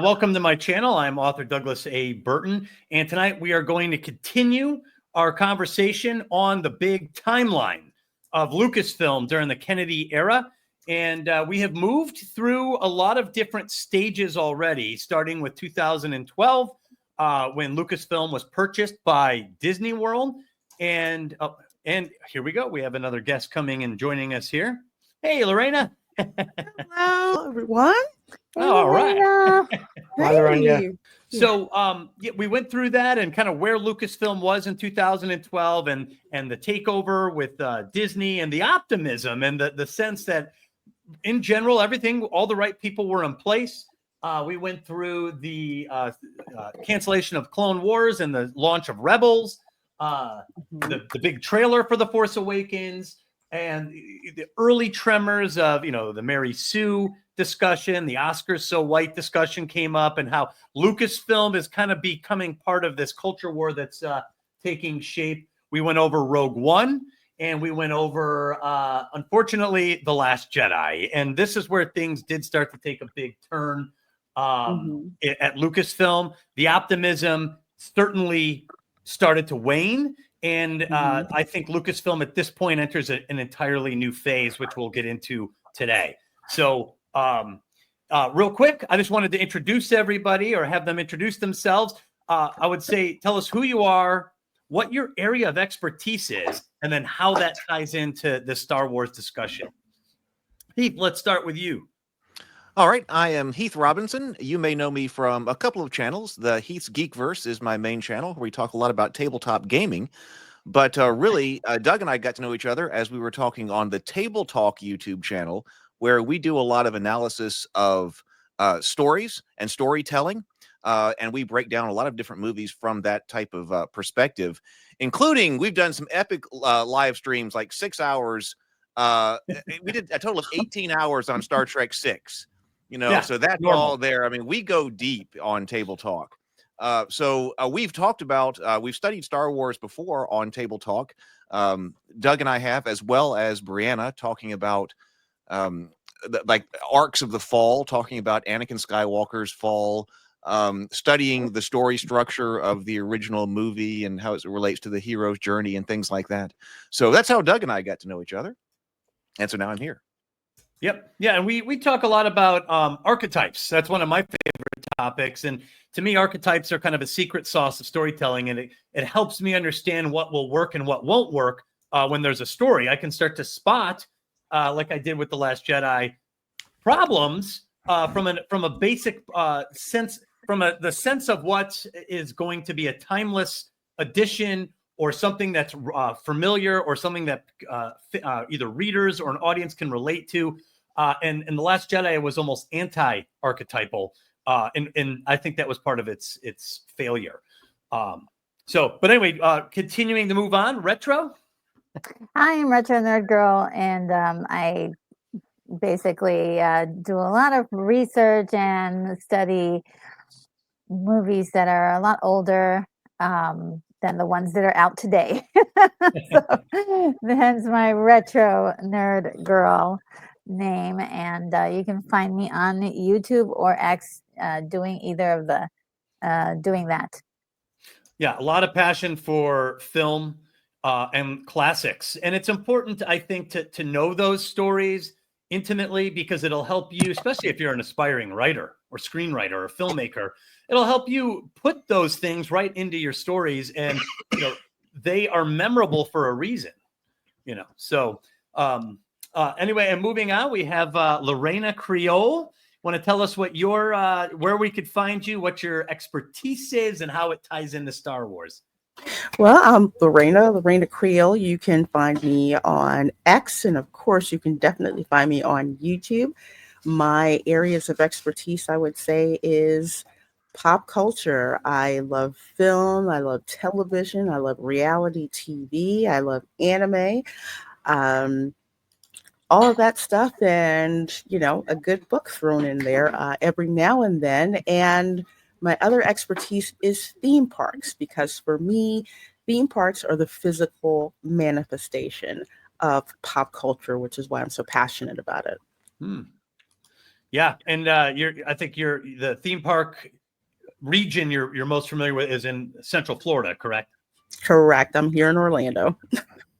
Welcome to my channel. I'm author Douglas A. Burton, and tonight we are going to continue our conversation on the big timeline of Lucasfilm during the Kennedy era. And we have moved through a lot of different stages already, starting with 2012, when Lucasfilm was purchased by Disney World. And here we go. We have another guest coming and joining us here. Hey, Reina. Hello, everyone. Oh, all right. Hey. So we went through that and kind of where Lucasfilm was in 2012 and the takeover with Disney and the optimism and the sense that in general, everything, all the right people were in place. We went through the cancellation of Clone Wars and the launch of Rebels, the big trailer for The Force Awakens, and the early tremors of, the Mary Sue discussion, the Oscars So White discussion came up, and how Lucasfilm is kind of becoming part of this culture war that's taking shape. We went over Rogue One, and we went over, unfortunately, The Last Jedi. And this is where things did start to take a big turn at Lucasfilm. The optimism certainly started to wane. And I think Lucasfilm at this point enters an entirely new phase, which we'll get into today. So real quick, I just wanted to introduce everybody or have them introduce themselves. I would say, tell us who you are, what your area of expertise is, and then how that ties into the Star Wars discussion. Heath, let's start with you. All right, I am Heath Robinson. You may know me from a couple of channels. The Heath's Geekverse is my main channel, where we talk a lot about tabletop gaming. But really, Doug and I got to know each other as we were talking on the Table Talk YouTube channel, where we do a lot of analysis of stories and storytelling. And we break down a lot of different movies from that type of perspective, including we've done some epic live streams, like 6 hours. We did a total of 18 hours on Star Trek 6. So that's normal. All there. I mean, we go deep on Table Talk. So we've talked about, we've studied Star Wars before on Table Talk. Doug and I have, as well as Brianna, talking about like arcs of the fall, talking about Anakin Skywalker's fall, studying the story structure of the original movie and how it relates to the hero's journey and things like that. So that's how Doug and I got to know each other. And so now I'm here. Yep. Yeah. And we talk a lot about archetypes. That's one of my favorite topics. And to me, archetypes are kind of a secret sauce of storytelling. And it helps me understand what will work and what won't work when there's a story. I can start to spot, like I did with The Last Jedi, problems from a basic sense, the sense of what is going to be a timeless addition or something that's familiar or something that either readers or an audience can relate to. And The Last Jedi was almost anti-archetypal. And I think that was part of its failure. But anyway, continuing to move on, Retro. Hi, I'm Retro Nerd Girl, and I basically do a lot of research and study movies that are a lot older than the ones that are out today. So hence my Retro Nerd Girl name, and you can find me on YouTube or X doing either of the doing that. Yeah, a lot of passion for film and classics, and it's important, I think, to know those stories intimately, because it'll help you, especially if you're an aspiring writer or screenwriter or filmmaker. It'll help you put those things right into your stories, and they are memorable for a reason. So anyway, and moving on, we have Reina Creole. Want to tell us what your where we could find you, what your expertise is, and how it ties into Star Wars? Well, I'm Reina Creole. You can find me on X, and of course, you can definitely find me on YouTube. My areas of expertise, I would say, is pop culture. I love film. I love television. I love reality TV. I love anime. All of that stuff, and a good book thrown in there every now and then. And my other expertise is theme parks, because for me, theme parks are the physical manifestation of pop culture, which is why I'm so passionate about it. Yeah, and I think the theme park region you're most familiar with is in Central Florida, correct? Correct. I'm here in Orlando.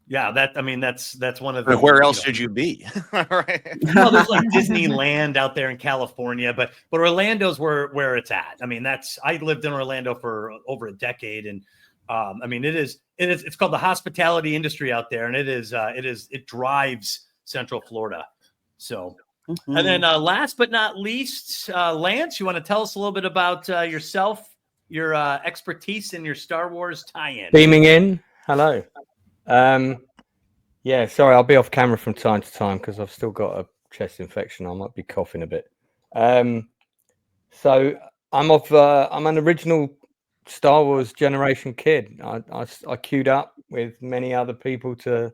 Yeah, that's one of the. Where else should you be? Right. Well, there's like Disneyland out there in California, but Orlando's where it's at. I mean, I lived in Orlando for over a decade, and I mean, it's called the hospitality industry out there, and it drives Central Florida. So, and then last but not least, Lance, you want to tell us a little bit about yourself, your expertise in your Star Wars tie-in? Beaming in. Hello. Yeah, sorry, I'll be off camera from time to time because I've still got a chest infection. I might be coughing a bit. So I'm an original Star Wars generation kid. I queued up with many other people to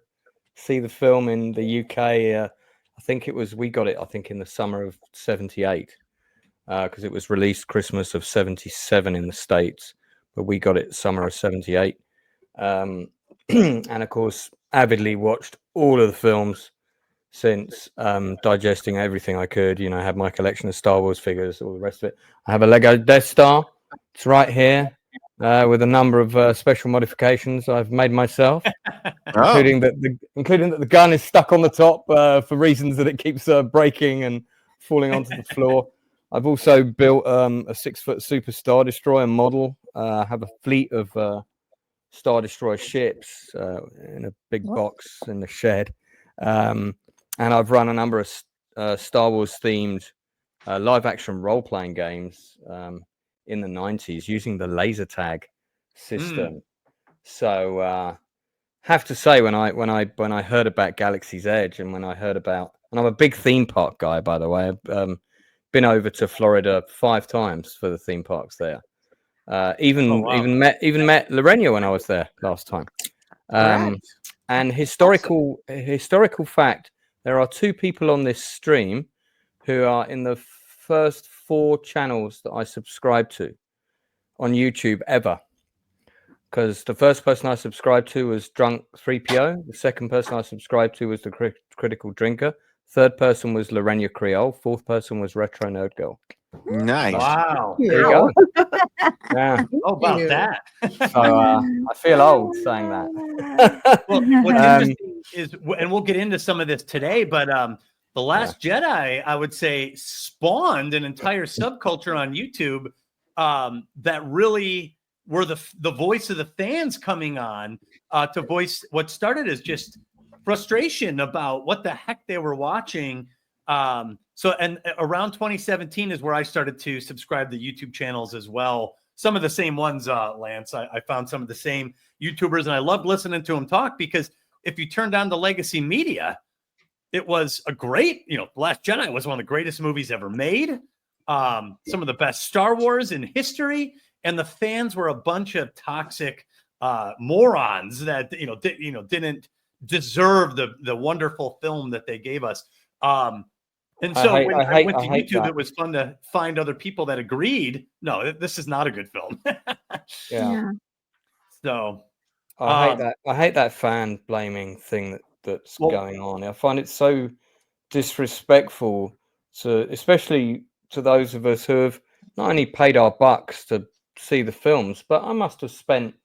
see the film in the UK. I think we got it, I think, in the summer of 78 because it was released Christmas of 77 in the States, but we got it summer of 78. And of course, avidly watched all of the films since, digesting everything I could. You know, I have my collection of Star Wars figures, all the rest of it. I have a Lego Death Star. It's right here, with a number of special modifications I've made myself, including that the gun is stuck on the top for reasons that it keeps breaking and falling onto the floor. I've also built a 6-foot Super Star Destroyer model. I have a fleet of Star Destroyer ships in a big box in the shed, and I've run a number of Star Wars themed live action role playing games in the 90s using the laser tag system. So have to say, when I heard about Galaxy's Edge, and when I heard about, and I'm a big theme park guy, by the way. I've been over to Florida 5 times for the theme parks there. Even met Lorena when I was there last time. And historical fact, there are 2 people on this stream who are in the first 4 channels that I subscribe to on YouTube ever. Because the first person I subscribed to was Drunk 3PO. The second person I subscribed to was the Critical Drinker. Third person was Lorena Creole. Fourth person was Retro Nerd Girl. Nice. Wow. There you go. Yeah. How about that? So I feel old saying that. Well, what's interesting is, and we'll get into some of this today, but The Last Jedi, I would say, spawned an entire subculture on YouTube that really were the voice of the fans coming on to voice what started as just frustration about what the heck they were watching. And around 2017 is where I started to subscribe to YouTube channels as well. Some of the same ones, Lance. I found some of the same YouTubers, and I loved listening to them talk, because if you turned on the legacy media, it was a great, The Last Jedi was one of the greatest movies ever made. Some of the best Star Wars in history, and the fans were a bunch of toxic morons that didn't deserve the wonderful film that they gave us. And so when I went to YouTube, it was fun to find other people that agreed, no, this is not a good film. Yeah. So I hate that fan blaming thing that's going on. I find it so disrespectful especially to those of us who have not only paid our bucks to see the films, but I must have spent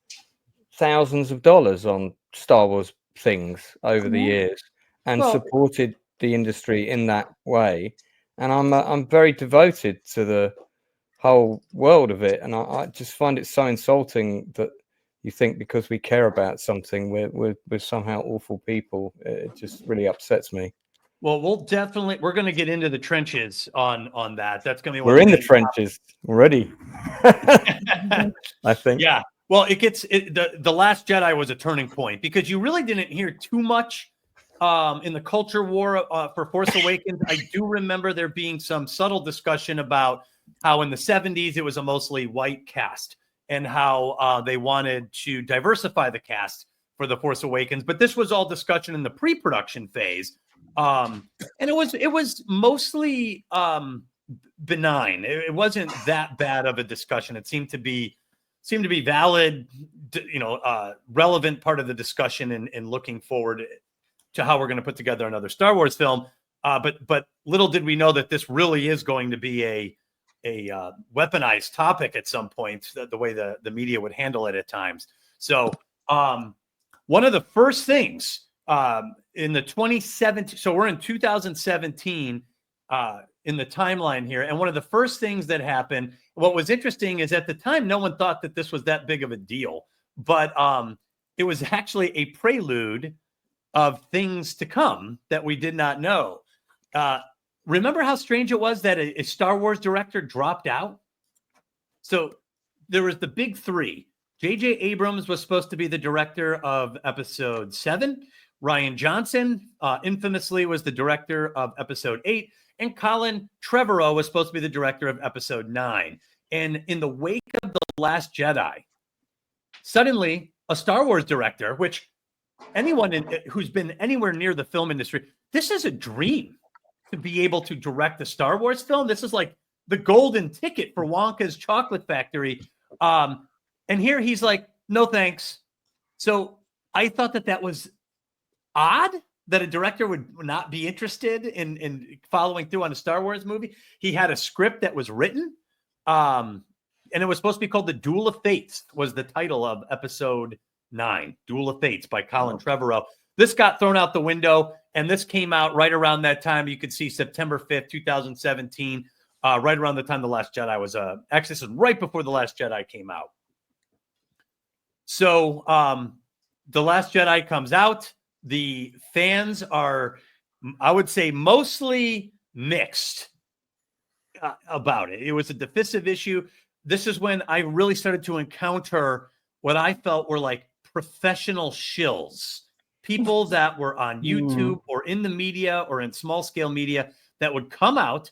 thousands of dollars on Star Wars things over the years and supported the industry in that way. And I'm very devoted to the whole world of it, and I just find it so insulting that you think because we care about something we're somehow awful people. It just really upsets me. Well, we're going to get into the trenches on that. That's going to be we're in the trenches already. I think. Yeah. Well, the Last Jedi was a turning point, because you really didn't hear too much in the culture war for Force Awakens. I do remember there being some subtle discussion about how in the 70s it was a mostly white cast, and how they wanted to diversify the cast for the Force Awakens. But this was all discussion in the pre-production phase. And it was mostly benign. It wasn't that bad of a discussion. It seemed to be valid, relevant part of the discussion in looking forward to how we're going to put together another Star Wars film. But little did we know that this really is going to be a weaponized topic at some point, the way the media would handle it at times. So one of the first things in the 2017, so we're in 2017 in the timeline here. And one of the first things that happened, what was interesting is at the time, no one thought that this was that big of a deal, but it was actually a prelude of things to come that we did not know. Remember how strange it was that a Star Wars director dropped out? So there was the big three. J.J. Abrams was supposed to be the director of Episode 7. Rian Johnson, infamously, was the director of Episode 8. And Colin Trevorrow was supposed to be the director of Episode 9. And in the wake of The Last Jedi, suddenly a Star Wars director, which anyone who's been anywhere near the film industry, this is a dream to be able to direct a Star Wars film. This is like the golden ticket for Wonka's Chocolate Factory. And here he's like, no, thanks. So I thought that was odd that a director would not be interested in following through on a Star Wars movie. He had a script that was written, and it was supposed to be called The Duel of Fates, was the title of Episode 9, Duel of Fates by Colin Trevorrow. This got thrown out the window, and this came out right around that time. You could see September 5th, 2017, right around the time The Last Jedi was actually, this is right before The Last Jedi came out. So The Last Jedi comes out. The fans are, I would say, mostly mixed about it. It was a divisive issue. This is when I really started to encounter what I felt were like professional shills, people that were on YouTube or in the media or in small scale media that would come out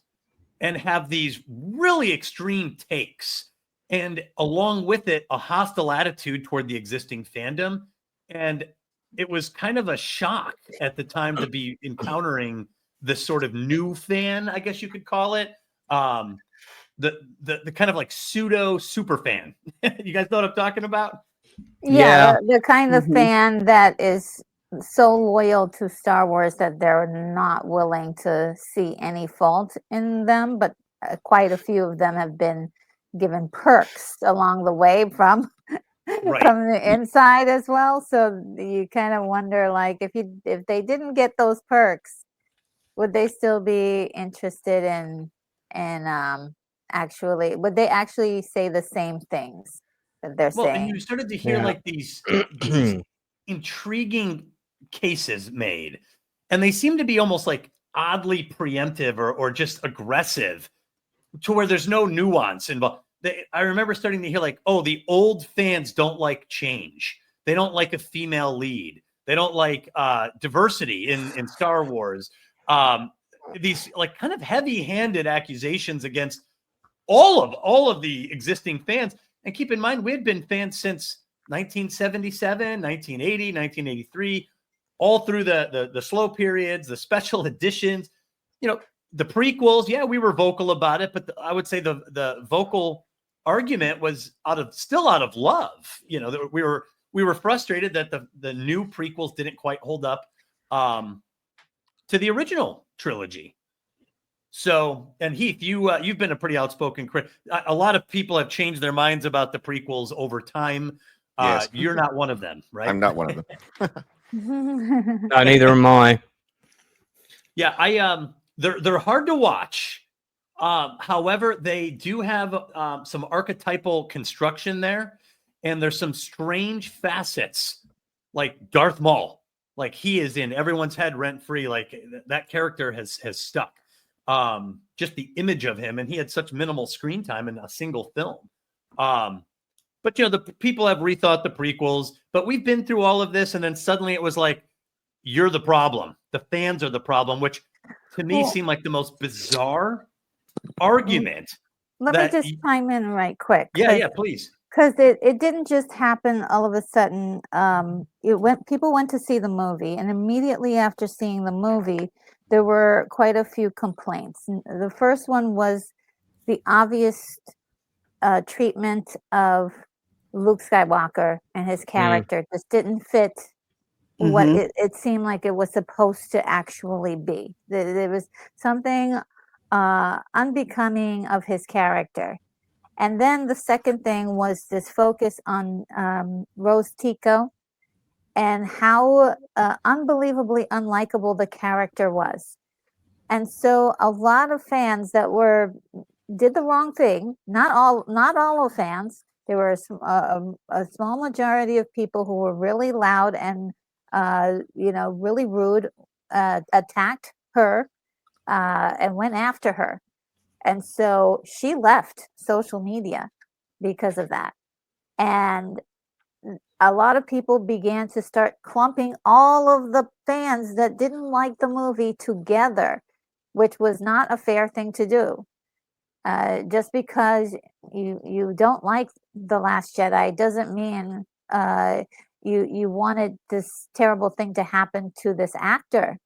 and have these really extreme takes. And along with it, a hostile attitude toward the existing fandom. And it was kind of a shock at the time to be encountering this sort of new fan, I guess you could call it. The kind of like pseudo super fan. You guys know what I'm talking about? Yeah. The kind of fan that is so loyal to Star Wars that they're not willing to see any fault in them, but quite a few of them have been given perks along the way from from the inside as well. So you kind of wonder, like, if they didn't get those perks, would they still be interested in actually, would they actually say the same things that they're saying? And you started to hear like these intriguing cases made, and they seem to be almost like oddly preemptive or just aggressive to where there's no nuance involved. I remember starting to hear like, oh, the old fans don't like change. They don't like a female lead. They don't like diversity in Star Wars. These like kind of heavy-handed accusations against all of the existing fans. And keep in mind, we had been fans since 1977, 1980, 1983, all through the slow periods, the special editions, the prequels. Yeah, we were vocal about it, but I would say the vocal argument was still out of love. We were frustrated that the new prequels didn't quite hold up to the original trilogy. So, and Heath, you've been a pretty outspoken critic. A lot of people have changed their minds about the prequels over time. Yes. You're not one of them, right? I'm not one of them. No, neither am I. Yeah, they're hard to watch. However, they do have some archetypal construction there, and there's some strange facets, like Darth Maul. Like he is in everyone's head rent free. Like that character has stuck. Just the image of him, and he had such minimal screen time in a single film. But the people have rethought the prequels. But we've been through all of this, and then suddenly it was like, you're the problem. The fans are the problem, which to me seemed like the most bizarre argument. Let me just chime in right quick. Yeah, please. Because it didn't just happen all of a sudden. People went to see the movie, and immediately after seeing the movie, there were quite a few complaints. The first one was the obvious treatment of Luke Skywalker and his character just didn't fit what Mhm. it seemed like it was supposed to actually be. There was something unbecoming of his character. And then the second thing was this focus on Rose Tico and how unbelievably unlikable the character was. And so a lot of fans that did the wrong thing, not all of fans. There were a small majority of people who were really loud and really rude, attacked her and went after her. And so she left social media because of that. And a lot of people began to start clumping all of the fans that didn't like the movie together, which was not a fair thing to do. Just because you don't like The Last Jedi doesn't mean you wanted this terrible thing to happen to this actor.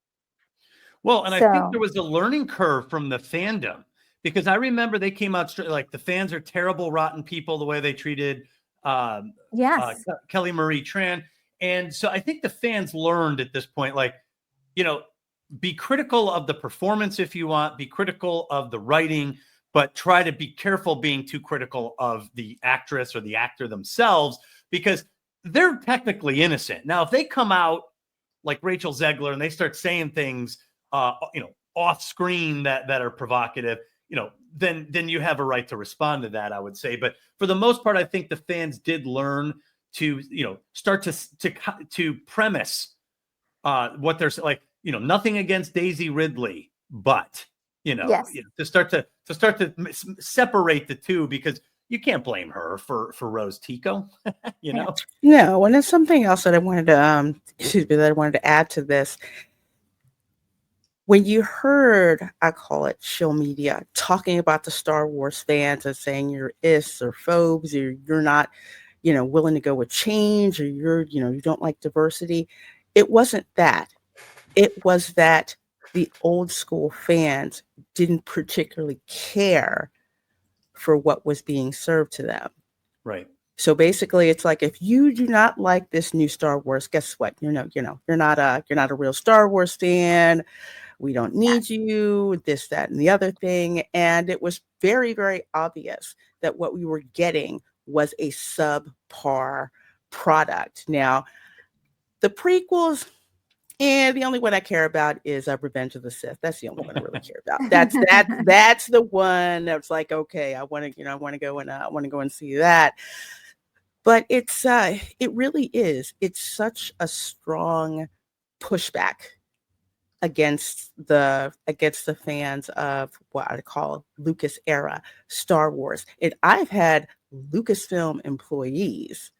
Well, and I think So there was a learning curve from the fandom, because I remember they came out straight like the fans are terrible, rotten people, the way they treated yes, Kelly Marie Tran. And so I think the fans learned at this point, like, be critical of the performance if you want, be critical of the writing, but try to be careful being too critical of the actress or the actor themselves, because they're technically innocent. Now, if they come out like Rachel Zegler and they start saying things, off screen that are provocative, then you have a right to respond to that, I would say. But for the most part, I think the fans did learn to, start to premise what they're like, nothing against Daisy Ridley, but, yes. to start to separate the two, because you can't blame her for Rose Tico, No, and there's something else that I wanted to add to this. When you heard, I call it show media, talking about the Star Wars fans and saying you're ists or phobes, or you're not, willing to go with change, or you don't like diversity, it wasn't that. It was that the old school fans didn't particularly care for what was being served to them. Right. So basically, it's like, if you do not like this new Star Wars, guess what? You're not a real Star Wars fan. We don't need you, this, that, and the other thing. And it was very, very obvious that what we were getting was a subpar product. Now, the prequels, and the only one I care about is Revenge of the Sith. That's the only one I really care about. That's the one that's like, okay, I want to go and see that. But it really is. It's such a strong pushback against the fans of what I call Lucas era Star Wars. And I've had Lucasfilm employees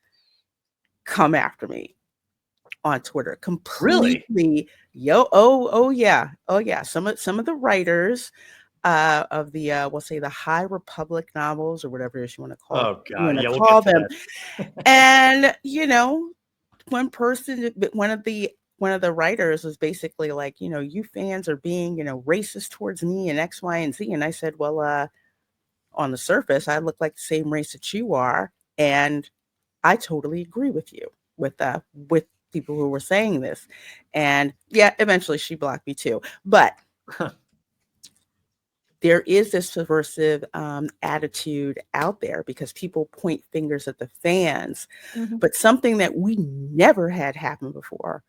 come after me on Twitter completely. Really? Oh yeah. Some of the writers of the we'll say the High Republic novels, or whatever it is you want to call Oh God, yeah, we'll call get to them. that. And one of the writers was basically like, you fans are being, racist towards me and X, Y, and Z. And I said, well, on the surface, I look like the same race that you are. And I totally agree with you with people who were saying this. And yeah, eventually she blocked me too. But there is this subversive attitude out there because people point fingers at the fans. Mhm. But something that we never had happen before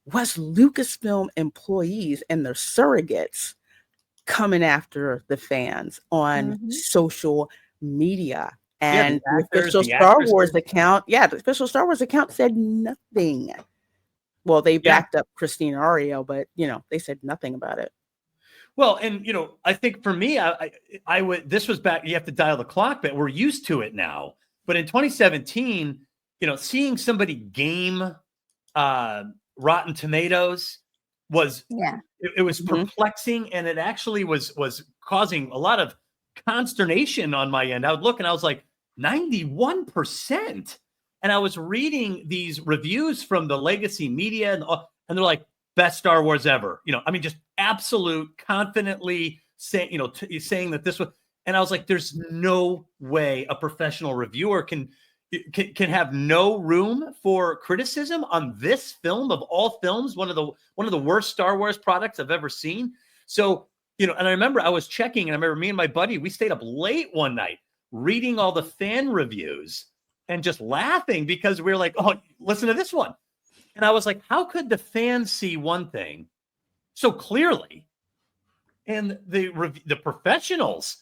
was Lucasfilm employees and their surrogates coming after the fans on social media. And the official Star Wars account, the official Star Wars account said nothing. Well, they backed up Christina Ario, but they said nothing about it. Well, and I think for me, I would. This was back. You have to dial the clock, but we're used to it now. But in 2017, seeing somebody game Rotten Tomatoes was it was perplexing, and it actually was causing a lot of consternation on my end. I would look and I was like 91%, and I was reading these reviews from the legacy media, and they're like, best Star Wars ever. Just absolute confidently saying, saying that this was, and I was like, there's no way a professional reviewer can, can have no room for criticism on this film of all films, one of the worst Star Wars products I've ever seen. So, and I remember I was checking, and I remember me and my buddy, we stayed up late one night reading all the fan reviews and just laughing because we were like, oh, listen to this one. And I was like, how could the fans see one thing so clearly and the professionals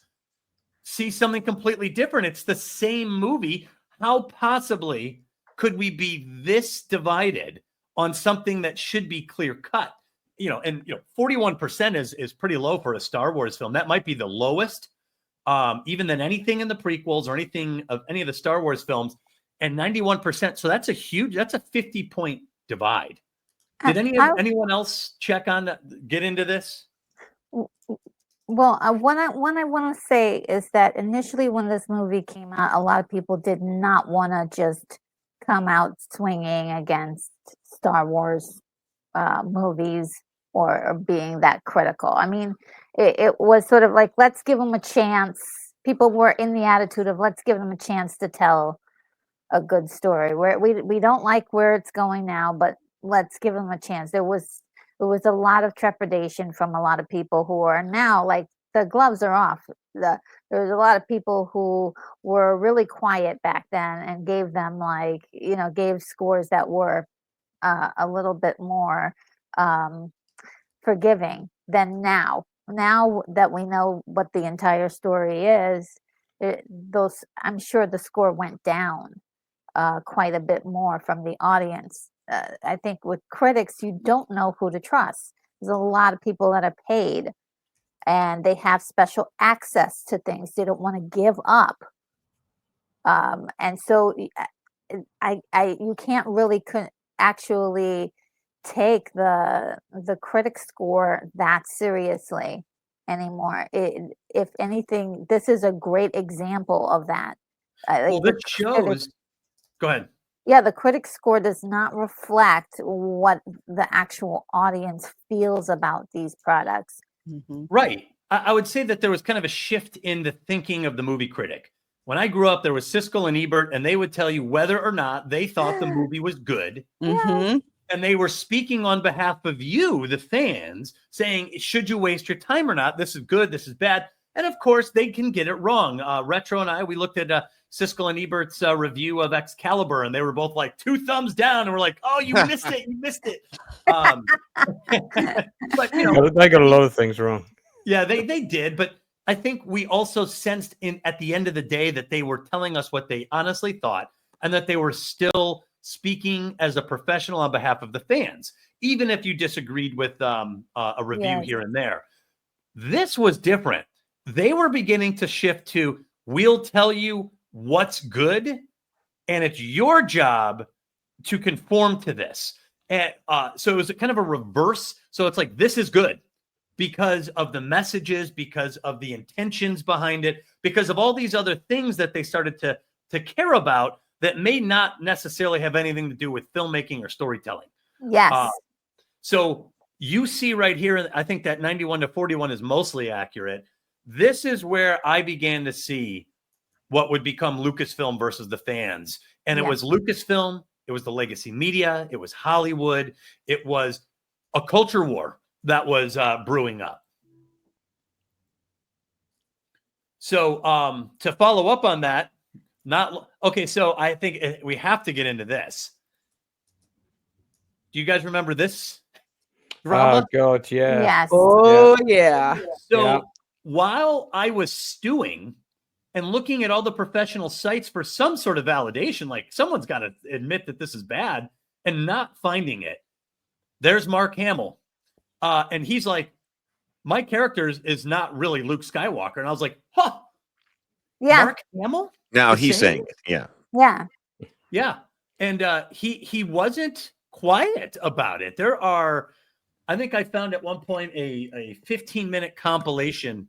see something completely different? It's the same movie. How possibly could we be this divided on something that should be clear cut? 41% is pretty low for a Star Wars film. That might be the lowest, even than anything in the prequels or anything of any of the Star Wars films. And 91%. So that's a 50-point divide. Did anyone else get into this? Well, what I want to say is that initially when this movie came out, a lot of people did not want to just come out swinging against Star Wars movies or being that critical. I mean, it was sort of like, let's give them a chance. People were in the attitude of, let's give them a chance to tell a good story. We don't like where it's going now, but let's give them a chance. There was a lot of trepidation from a lot of people who are now like, the gloves are off. There's a lot of people who were really quiet back then and gave them gave scores that were a little bit more forgiving than now. Now that we know what the entire story is, I'm sure the score went down quite a bit more from the audience. I think with critics, you don't know who to trust. There's a lot of people that are paid and they have special access to things they don't want to give up. And so you can't really actually take the critic score that seriously anymore. If anything, this is a great example of that. This shows. Go ahead. Yeah, the critic score does not reflect what the actual audience feels about these products. Mm-hmm. Right. I would say that there was kind of a shift in the thinking of the movie critic. When I grew up, there was Siskel and Ebert, and they would tell you whether or not they thought the movie was good. Mm-hmm. And they were speaking on behalf of you, the fans, saying, should you waste your time or not? This is good. This is bad. And of course, they can get it wrong. Retro and I, we looked at Siskel and Ebert's review of Excalibur, and they were both like 2 thumbs down, and we're like, "Oh, you missed it! You missed it!" But they got a lot of things wrong. Yeah, they did. But I think we also sensed at the end of the day that they were telling us what they honestly thought, and that they were still speaking as a professional on behalf of the fans, even if you disagreed with a review here and there. This was different. They were beginning to shift to, we'll tell you what's good, and it's your job to conform to this. And so it was kind of a reverse. So it's like, this is good because of the messages, because of the intentions behind it, because of all these other things that they started to care about that may not necessarily have anything to do with filmmaking or storytelling. Yes. So you see right here, I think that 91-41 is mostly accurate. This is where I began to see what would become Lucasfilm versus the fans. And it was Lucasfilm, it was the legacy media, it was Hollywood, it was a culture war that was brewing up. So to follow up on that, so I think we have to get into this. Do you guys remember this drama? Oh God, yeah. Yes. Oh yeah. So while I was stewing and looking at all the professional sites for some sort of validation, like someone's got to admit that this is bad, and not finding it, there's Mark Hamill. And he's like, my character is not really Luke Skywalker. And I was like, huh. Yeah. Mark Hamill? Now he's saying it. Yeah. Yeah. Yeah. And he wasn't quiet about it. I think I found at one point a 15-minute compilation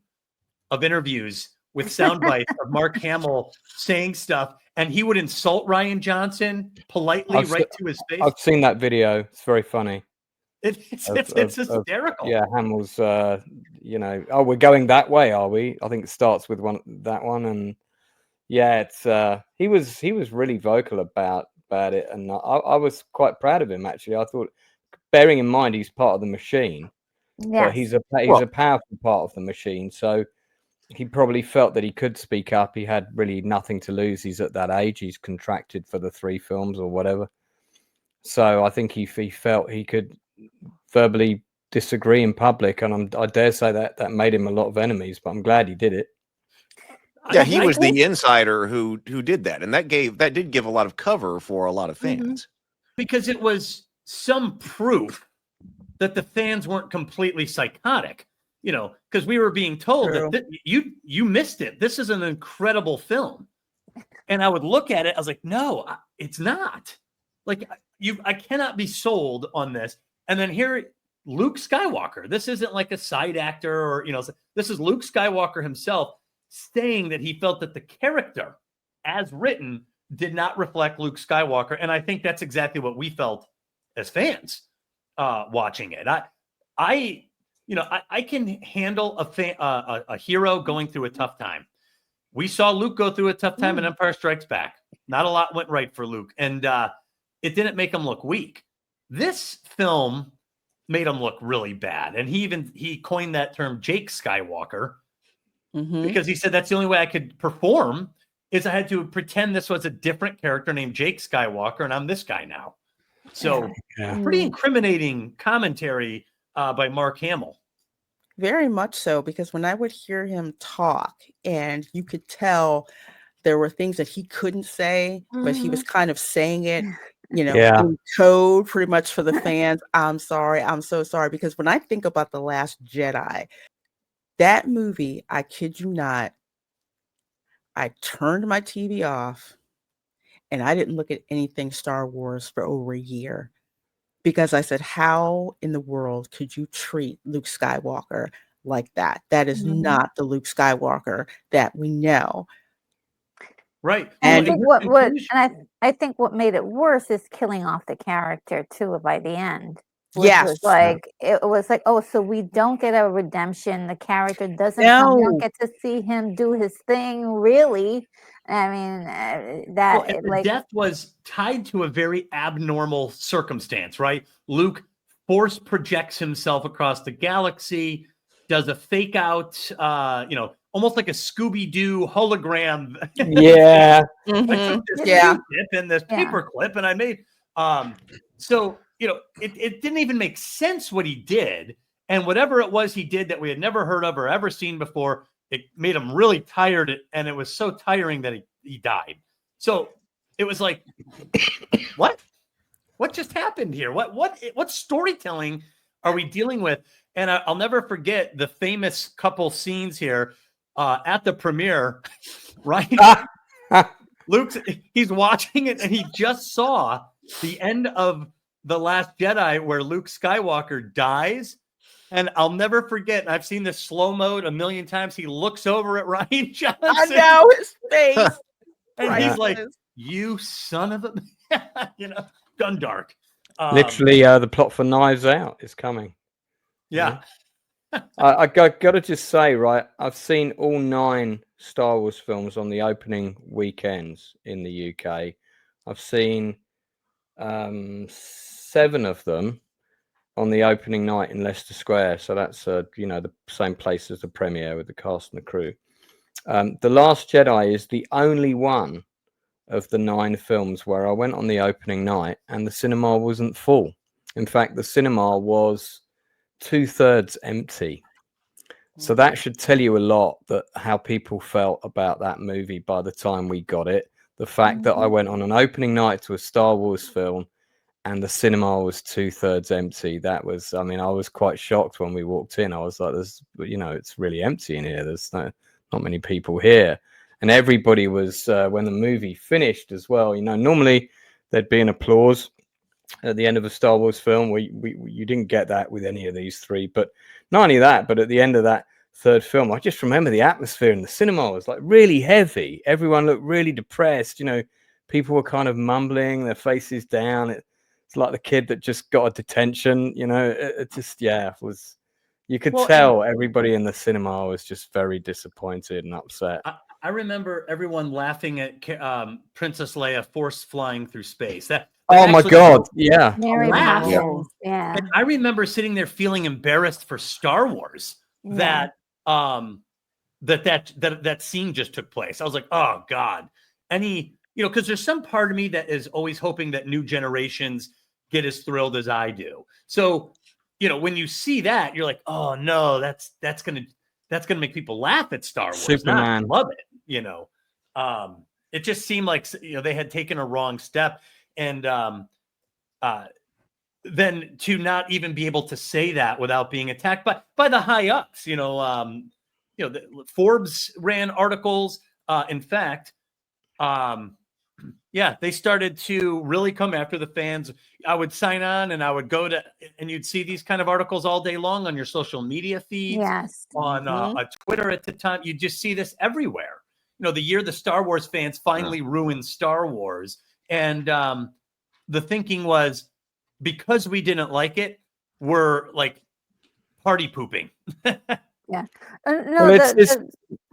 of interviews with sound bites of Mark Hamill saying stuff, and he would insult Rian Johnson politely right to his face. I've seen that video. It's very funny. It's hysterical. Yeah, Hamill's, we're going that way, are we? I think it starts with that one, and Yeah, it's he was really vocal about it, and I was quite proud of him actually. I thought, bearing in mind he's part of the machine, but Yes. he's a powerful part of the machine, so he probably felt that he could speak up. He had really nothing to lose. He's at that age. He's contracted for the 3 films or whatever. So I think he felt he could verbally disagree in public, and I dare say that made him a lot of enemies. But I'm glad he did it. Yeah, he was the insider who did that, and that did give a lot of cover for a lot of Mm-hmm. fans. Because it was some proof that the fans weren't completely psychotic, because we were being told that you missed it. This is an incredible film. And I would look at it, I was like, no, it's not. Like, I cannot be sold on this. And then here, Luke Skywalker, this isn't like a side actor or, this is Luke Skywalker himself saying that he felt that the character as written did not reflect Luke Skywalker. And I think that's exactly what we felt as fans watching it. I can handle a hero going through a tough time. We saw Luke go through a tough time in Empire Strikes Back. Not a lot went right for Luke, and it didn't make him look weak. This film made him look really bad, and he coined that term Jake Skywalker because he said that's the only way I could perform is I had to pretend this was a different character named Jake Skywalker, and I'm this guy now. So pretty incriminating commentary by Mark Hamill. Very much so, because when I would hear him talk and you could tell there were things that he couldn't say, but he was kind of saying it, in code pretty much for the fans. I'm sorry. I'm so sorry. Because when I think about The Last Jedi, that movie, I kid you not, I turned my TV off and I didn't look at anything Star Wars for over a year. Because I said, how in the world could you treat Luke Skywalker like that? That is not the Luke Skywalker that we know. Right. And I think what made it worse is killing off the character too by the end. Yes. It was like, oh, so we don't get a redemption. The character doesn't we don't get to see him do his thing, really. I mean, the death was tied to a very abnormal circumstance, right? Luke force projects himself across the galaxy, does a fake out, almost like a Scooby-Doo hologram. Yeah. I took this Q-tip and this paper clip, and I made it didn't even make sense what he did, and whatever it was he did that we had never heard of or ever seen before, it made him really tired, and it was so tiring that he died. So it was like, what just happened here? What storytelling are we dealing with? And I'll never forget the famous couple scenes here at the premiere, right? He's watching it, and he just saw the end of The Last Jedi where Luke Skywalker dies. And I'll never forget, and I've seen this slow mode a million times. He looks over at Rian Johnson. I know his face. And he's like, you son of a, Gundark. Literally, the plot for Knives Out is coming. Yeah. I got to just say, right, I've seen all 9 Star Wars films on the opening weekends in the UK. I've seen 7 of them on the opening night in Leicester Square. So that's, the same place as the premiere with the cast and the crew. The Last Jedi is the only one of the 9 films where I went on the opening night and the cinema wasn't full. In fact, the cinema was 2/3 empty. So that should tell you a lot that how people felt about that movie by the time we got it. The fact that I went on an opening night to a Star Wars film and the cinema was 2/3 empty. That was, I was quite shocked when we walked in. I was like, it's really empty in here. There's not many people here. And everybody was, when the movie finished as well, normally there'd be an applause at the end of a Star Wars film. You didn't get that with any of these 3, but not only that, but at the end of that 3rd film, I just remember the atmosphere in the cinema was like really heavy. Everyone looked really depressed. People were kind of mumbling, their faces down. It's like the kid that just got a detention. It just, it was. You could tell everybody in the cinema was just very disappointed and upset. I remember everyone laughing at Princess Leia force flying through space. That Oh my actually God! broke Yeah, Mary laugh. Poppins. Yeah. And I remember sitting there feeling embarrassed for Star Wars Yeah. that scene just took place. I was like, oh God. Because there's some part of me that is always hoping that new generations get as thrilled as I do. So, when you see that, you're like, oh no, that's gonna make people laugh at Star Wars, Superman. not love it. It just seemed like they had taken a wrong step, and then to not even be able to say that without being attacked by the high ups. Forbes ran articles. In fact, they started to really come after the fans. I would sign on and I would go to, and you'd see these kind of articles all day long on your social media feeds, Yes. on Twitter at the time. You just see this everywhere. The year the Star Wars fans finally ruined Star Wars. And the thinking was, because we didn't like it, we're like party pooping. Yeah. Well, it's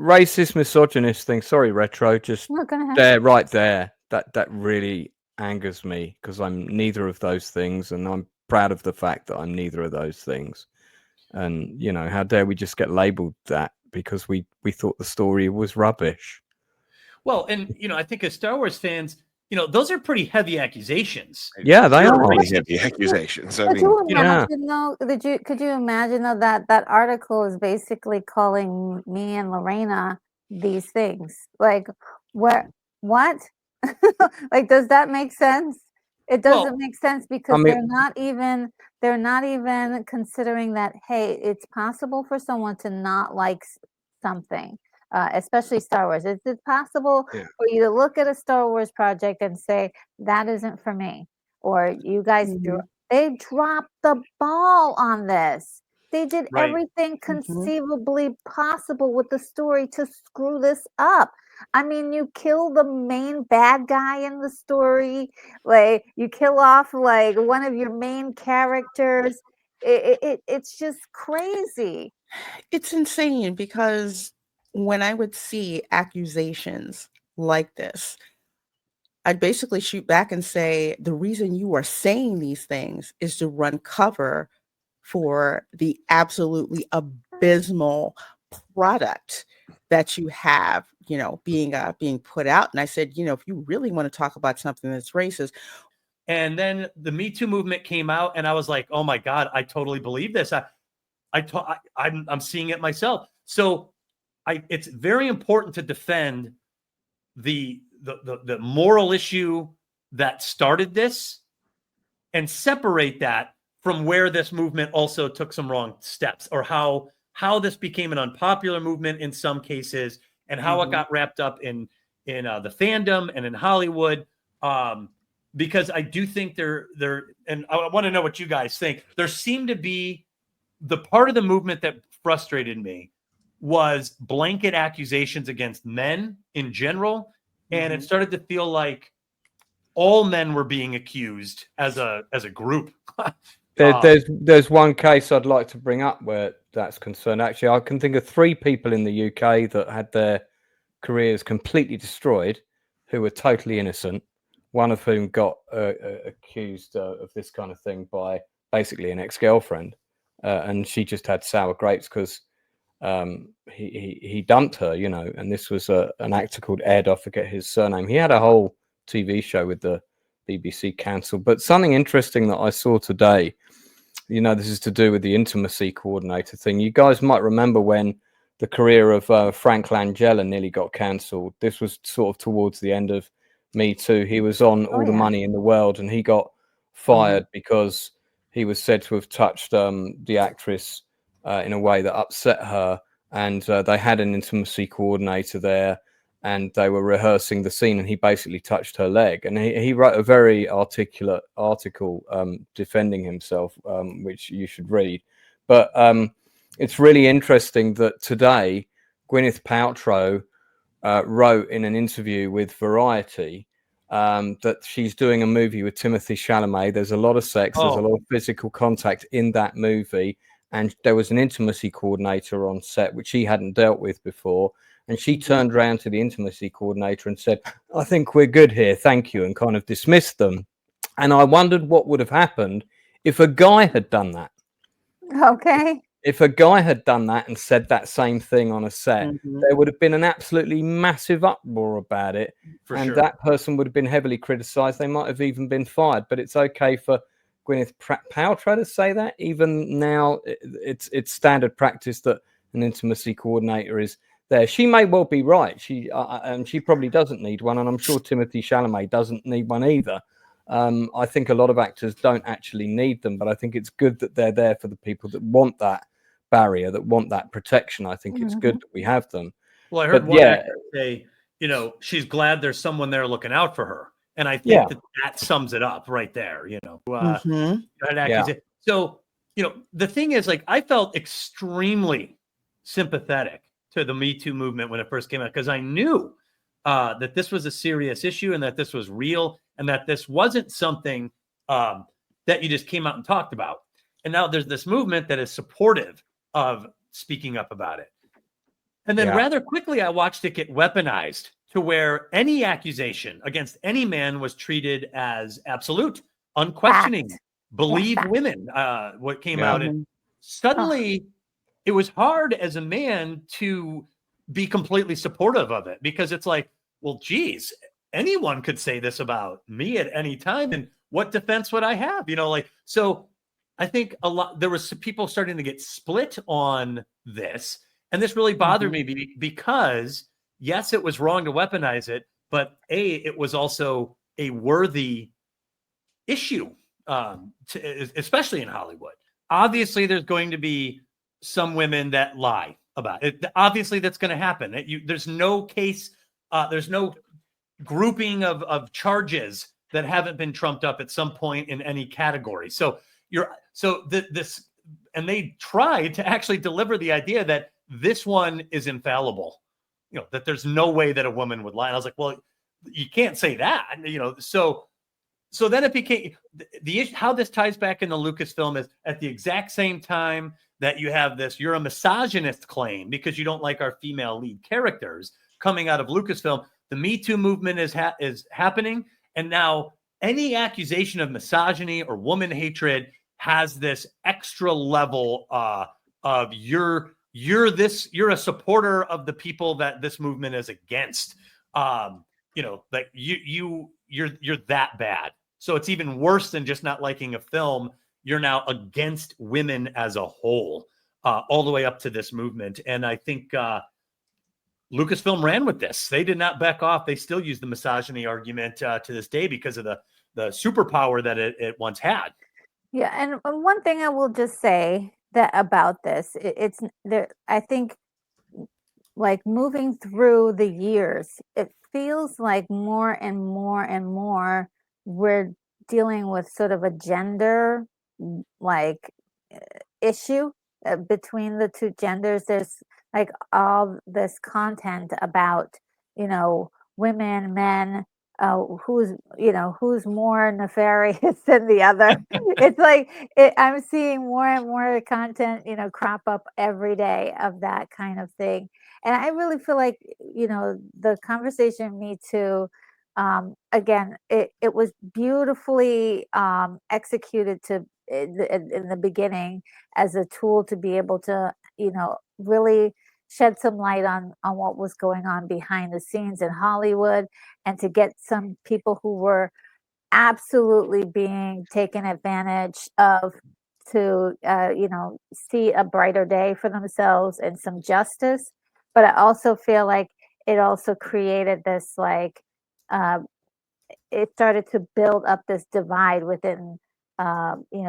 racist, misogynist thing. Sorry, Retro. Just No, go ahead. there, right there. That really angers me because I'm neither of those things, and I'm proud of the fact that I'm neither of those things. And how dare we just get labelled that because we thought the story was rubbish. Well, and I think as Star Wars fans, those are pretty heavy accusations. Yeah, they are really heavy accusations. I mean, Could you imagine though that article is basically calling me and Lorena these things? Like, what? Like, does that make sense? It doesn't make sense because they're not even considering that, hey, it's possible for someone to not like something. Especially Star Wars. It's possible for you to look at a Star Wars project and say, that isn't for me. Or you guys, they dropped the ball on this. They did everything conceivably possible with the story to screw this up. I mean, you kill the main bad guy in the story. Like, you kill off like one of your main characters. It's just crazy. It's insane because when I would see accusations like this, I'd basically shoot back and say, the reason you are saying these things is to run cover for the absolutely abysmal product that you have, being put out. And I said, if you really want to talk about something that's racist. And then the Me Too movement came out, and I was like, oh my God, I totally believe this. I'm seeing it myself. So it's very important to defend the moral issue that started this and separate that from where this movement also took some wrong steps, or how this became an unpopular movement in some cases, and how it got wrapped up in the fandom and in Hollywood. Because I do think and I want to know what you guys think. There seemed to be the part of the movement that frustrated me was blanket accusations against men in general. And it started to feel like all men were being accused as a group. There's one case I'd like to bring up where that's concerned. Actually, I can think of 3 people in the UK that had their careers completely destroyed who were totally innocent, one of whom got accused of this kind of thing by basically an ex-girlfriend. And she just had sour grapes because he dumped her, and this was an actor called Ed. I forget his surname. He had a whole TV show with the BBC cancelled. But something interesting that I saw today, this is to do with the intimacy coordinator thing. You guys might remember when the career of Frank Langella nearly got cancelled. This was sort of towards the end of Me Too. He was on All the Money in the World, and he got fired because he was said to have touched the actress in a way that upset her, and they had an intimacy coordinator there, and they were rehearsing the scene, and he basically touched her leg, and he wrote a very articulate article defending himself, which you should read. But it's really interesting that today Gwyneth Paltrow wrote in an interview with Variety that she's doing a movie with Timothée Chalamet. There's a lot of sex, there's a lot of physical contact in that movie, and there was an intimacy coordinator on set which he hadn't dealt with before, And she turned around to the intimacy coordinator and said, I think we're good here, thank you, and kind of dismissed them. And I wondered what would have happened if a guy had done that. Okay. If a guy had done that and said that same thing on a set, Mhm. there would have been an absolutely massive uproar about it. For and sure. that person would have been heavily criticized. They might have even been fired. But it's okay for Gwyneth Paltrow to say that. Even now, it's standard practice that an intimacy coordinator is there. She may well be right. And she probably doesn't need one. And I'm sure Timothée Chalamet doesn't need one either. I think a lot of actors don't actually need them, but I think it's good that they're there for the people that want that barrier, that want that protection. I think it's good that we have them. Well, I heard But one yeah. actor say, she's glad there's someone there looking out for her. And I think that sums it up right there, Mhm. So, the thing is, like, I felt extremely sympathetic to the Me Too movement when it first came out, because I knew that this was a serious issue and that this was real and that this wasn't something that you just came out and talked about. And now there's this movement that is supportive of speaking up about it. And then rather quickly, I watched it get weaponized to where any accusation against any man was treated as absolute, unquestioning, believe women, what came out. And suddenly it was hard as a man to be completely supportive of it, because it's like, well, geez, anyone could say this about me at any time. And what defense would I have? So I think there was some people starting to get split on this. And this really bothered me because, yes, it was wrong to weaponize it, but it was also a worthy issue, especially in Hollywood. Obviously, there's going to be some women that lie about it. Obviously, that's going to happen. There's no case, there's no grouping of charges that haven't been trumped up at some point in any category. And they tried to actually deliver the idea that this one is infallible, that there's no way that a woman would lie. And I was like, well, you can't say that, So then it became the issue. How this ties back into Lucasfilm is at the exact same time that you have this, you're a misogynist claim because you don't like our female lead characters coming out of Lucasfilm. The Me Too movement is happening, and now any accusation of misogyny or woman hatred has this extra level of you're a supporter of the people that this movement is against. Like you're that bad. So it's even worse than just not liking a film. You're now against women as a whole, all the way up to this movement. And I think Lucasfilm ran with this. They did not back off. They still use the misogyny argument to this day because of the superpower that it once had. Yeah, and one thing I will just say that about this, it's there. I think, like, moving through the years, it feels like more and more and more we're dealing with sort of a gender like issue between the two genders. There's like all this content about women, men, who's more nefarious than the other. It's like I'm seeing more and more content crop up every day of that kind of thing. And I really feel like the conversation Me Too, again, it was beautifully executed in the beginning as a tool to be able to really shed some light on what was going on behind the scenes in Hollywood, and to get some people who were absolutely being taken advantage of to see a brighter day for themselves and some justice. But I also feel like it also created this it started to build up this divide within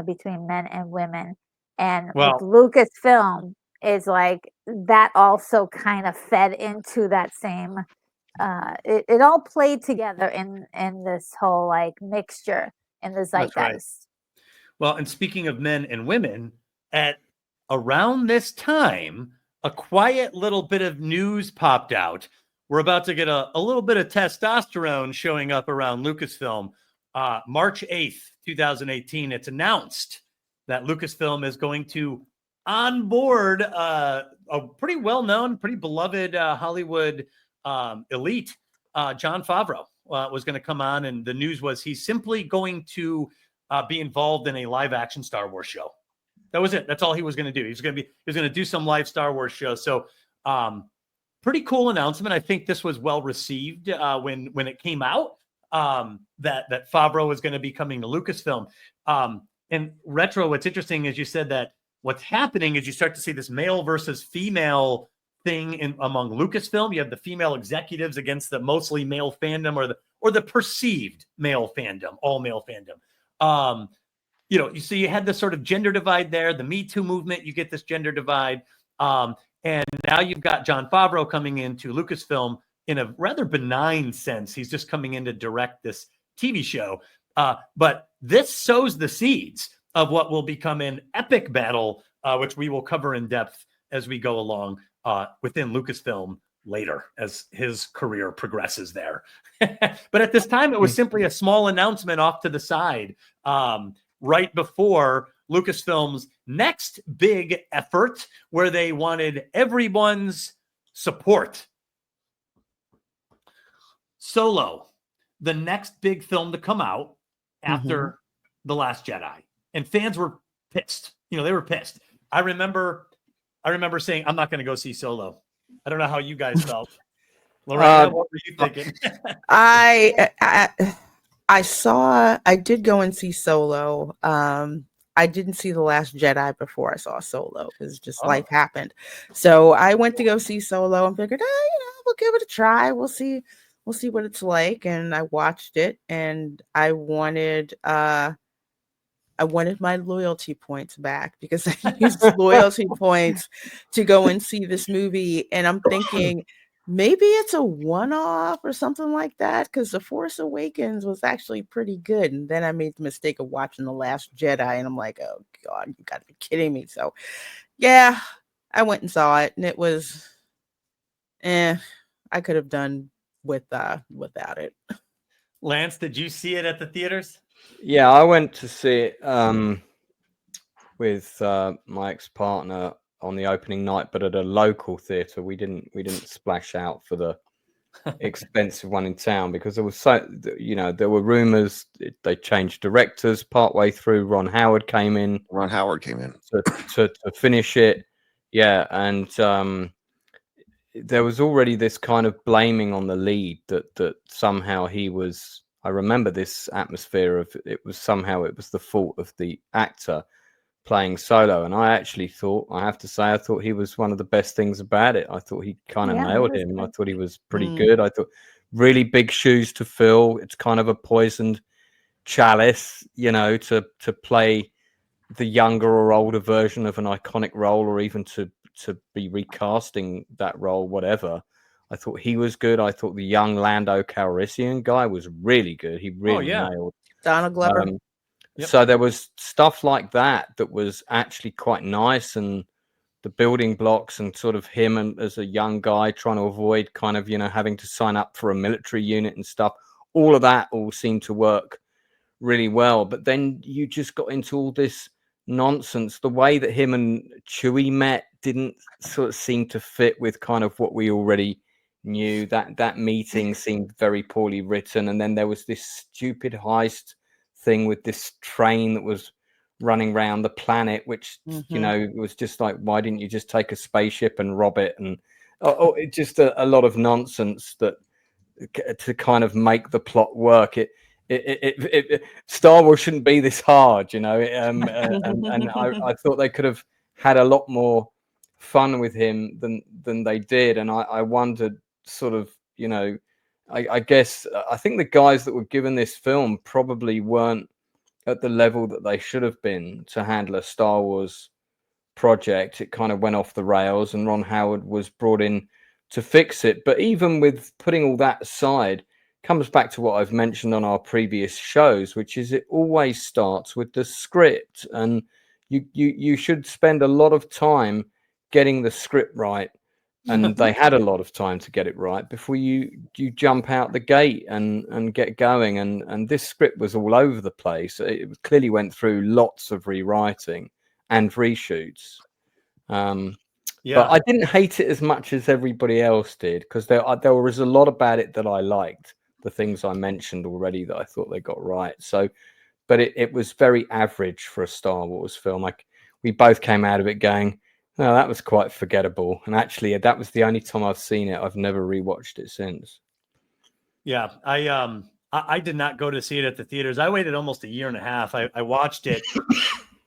between men and women. And with Lucasfilm is like that also kind of fed into that same it all played together in this whole like mixture in the zeitgeist. Right. Well, and speaking of men and women, at around this time, a quiet little bit of news popped out. We're about to get a little bit of testosterone showing up around Lucasfilm. March 8th, 2018, it's announced that Lucasfilm is going to on board a pretty well-known, pretty beloved Hollywood elite, Jon Favreau, was going to come on, and the news was he's simply going to be involved in a live-action Star Wars show. That was it. That's all he was going to do. He was going to do some live Star Wars show. So, pretty cool announcement. I think this was well received when it came out, that Favreau was going to be coming to Lucasfilm. And Retro, what's interesting is you said that what's happening is you start to see this male versus female thing among Lucasfilm. You have the female executives against the mostly male fandom, or the perceived male fandom, all male fandom. So you had this sort of gender divide there. The Me Too movement, you get this gender divide. And now you've got Jon Favreau coming into Lucasfilm in a rather benign sense. He's just coming in to direct this TV show. But this sows the seeds of what will become an epic battle, which we will cover in depth as we go along within Lucasfilm later as his career progresses there. But at this time, it was simply a small announcement off to the side, right before Lucasfilm's next big effort, where they wanted everyone's support. Solo, the next big film to come out after The Last Jedi. And fans were pissed. They were pissed. I remember saying, I'm not going to go see Solo. I don't know how you guys felt. Lorena, what were you thinking? I did go and see Solo. I didn't see The Last Jedi before I saw Solo because just life happened. So I went to go see Solo and figured, we'll give it a try. We'll see what it's like. And I watched it, and I wanted my loyalty points back because I used loyalty points to go and see this movie. And I'm thinking maybe it's a one-off or something like that, because The Force Awakens was actually pretty good. And then I made the mistake of watching The Last Jedi, and I'm like, oh God, you gotta be kidding me. So yeah, I went and saw it, and it was I could have done without it. Lance, did you see it at the theaters? Yeah, I went to see it with my ex-partner on the opening night, but at a local theatre. We didn't splash out for the expensive one in town because there was there were rumors they changed directors partway through. Ron Howard came in to finish it. Yeah, and there was already this kind of blaming on the lead that somehow he was. I remember this atmosphere of it was the fault of the actor playing Solo, and I actually thought, I have to say, I thought he was one of the best things about it. I thought he kind of nailed him. I thought he was pretty good. I thought really big shoes to fill. It's kind of a poisoned chalice, to play the younger or older version of an iconic role, or even to be recasting that role, whatever. I thought he was good. I thought the young Lando Calrissian guy was really good. He really nailed Donald Glover. Yep. So there was stuff like that was actually quite nice, and the building blocks and sort of him and as a young guy trying to avoid kind of, having to sign up for a military unit and stuff. All of that all seemed to work really well. But then you just got into all this nonsense. The way that him and Chewie met didn't sort of seem to fit with kind of what we already knew. That meeting seemed very poorly written. And then there was this stupid heist thing with this train that was running around the planet, which was just like, why didn't you just take a spaceship and rob it? And it's just a lot of nonsense that to kind of make the plot work. It Star Wars shouldn't be this hard, and I thought they could have had a lot more fun with him than they did. And I wondered sort of, I guess I think the guys that were given this film probably weren't at the level that they should have been to handle a Star Wars project. It kind of went off the rails, and Ron Howard was brought in to fix it. But even with putting all that aside, comes back to what I've mentioned on our previous shows, which is it always starts with the script, and you should spend a lot of time getting the script right. And they had a lot of time to get it right before you jump out the gate and get going. And this script was all over the place. It clearly went through lots of rewriting and reshoots. Yeah. But I didn't hate it as much as everybody else did, because there was a lot about it that I liked. The things I mentioned already that I thought they got right. So, but it was very average for a Star Wars film. Like, we both came out of it going, "Oh, that was quite forgettable." And actually, that was the only time I've seen it. I've never rewatched it since. Yeah, I did not go to see it at the theaters. I waited almost a year and a half. I watched it,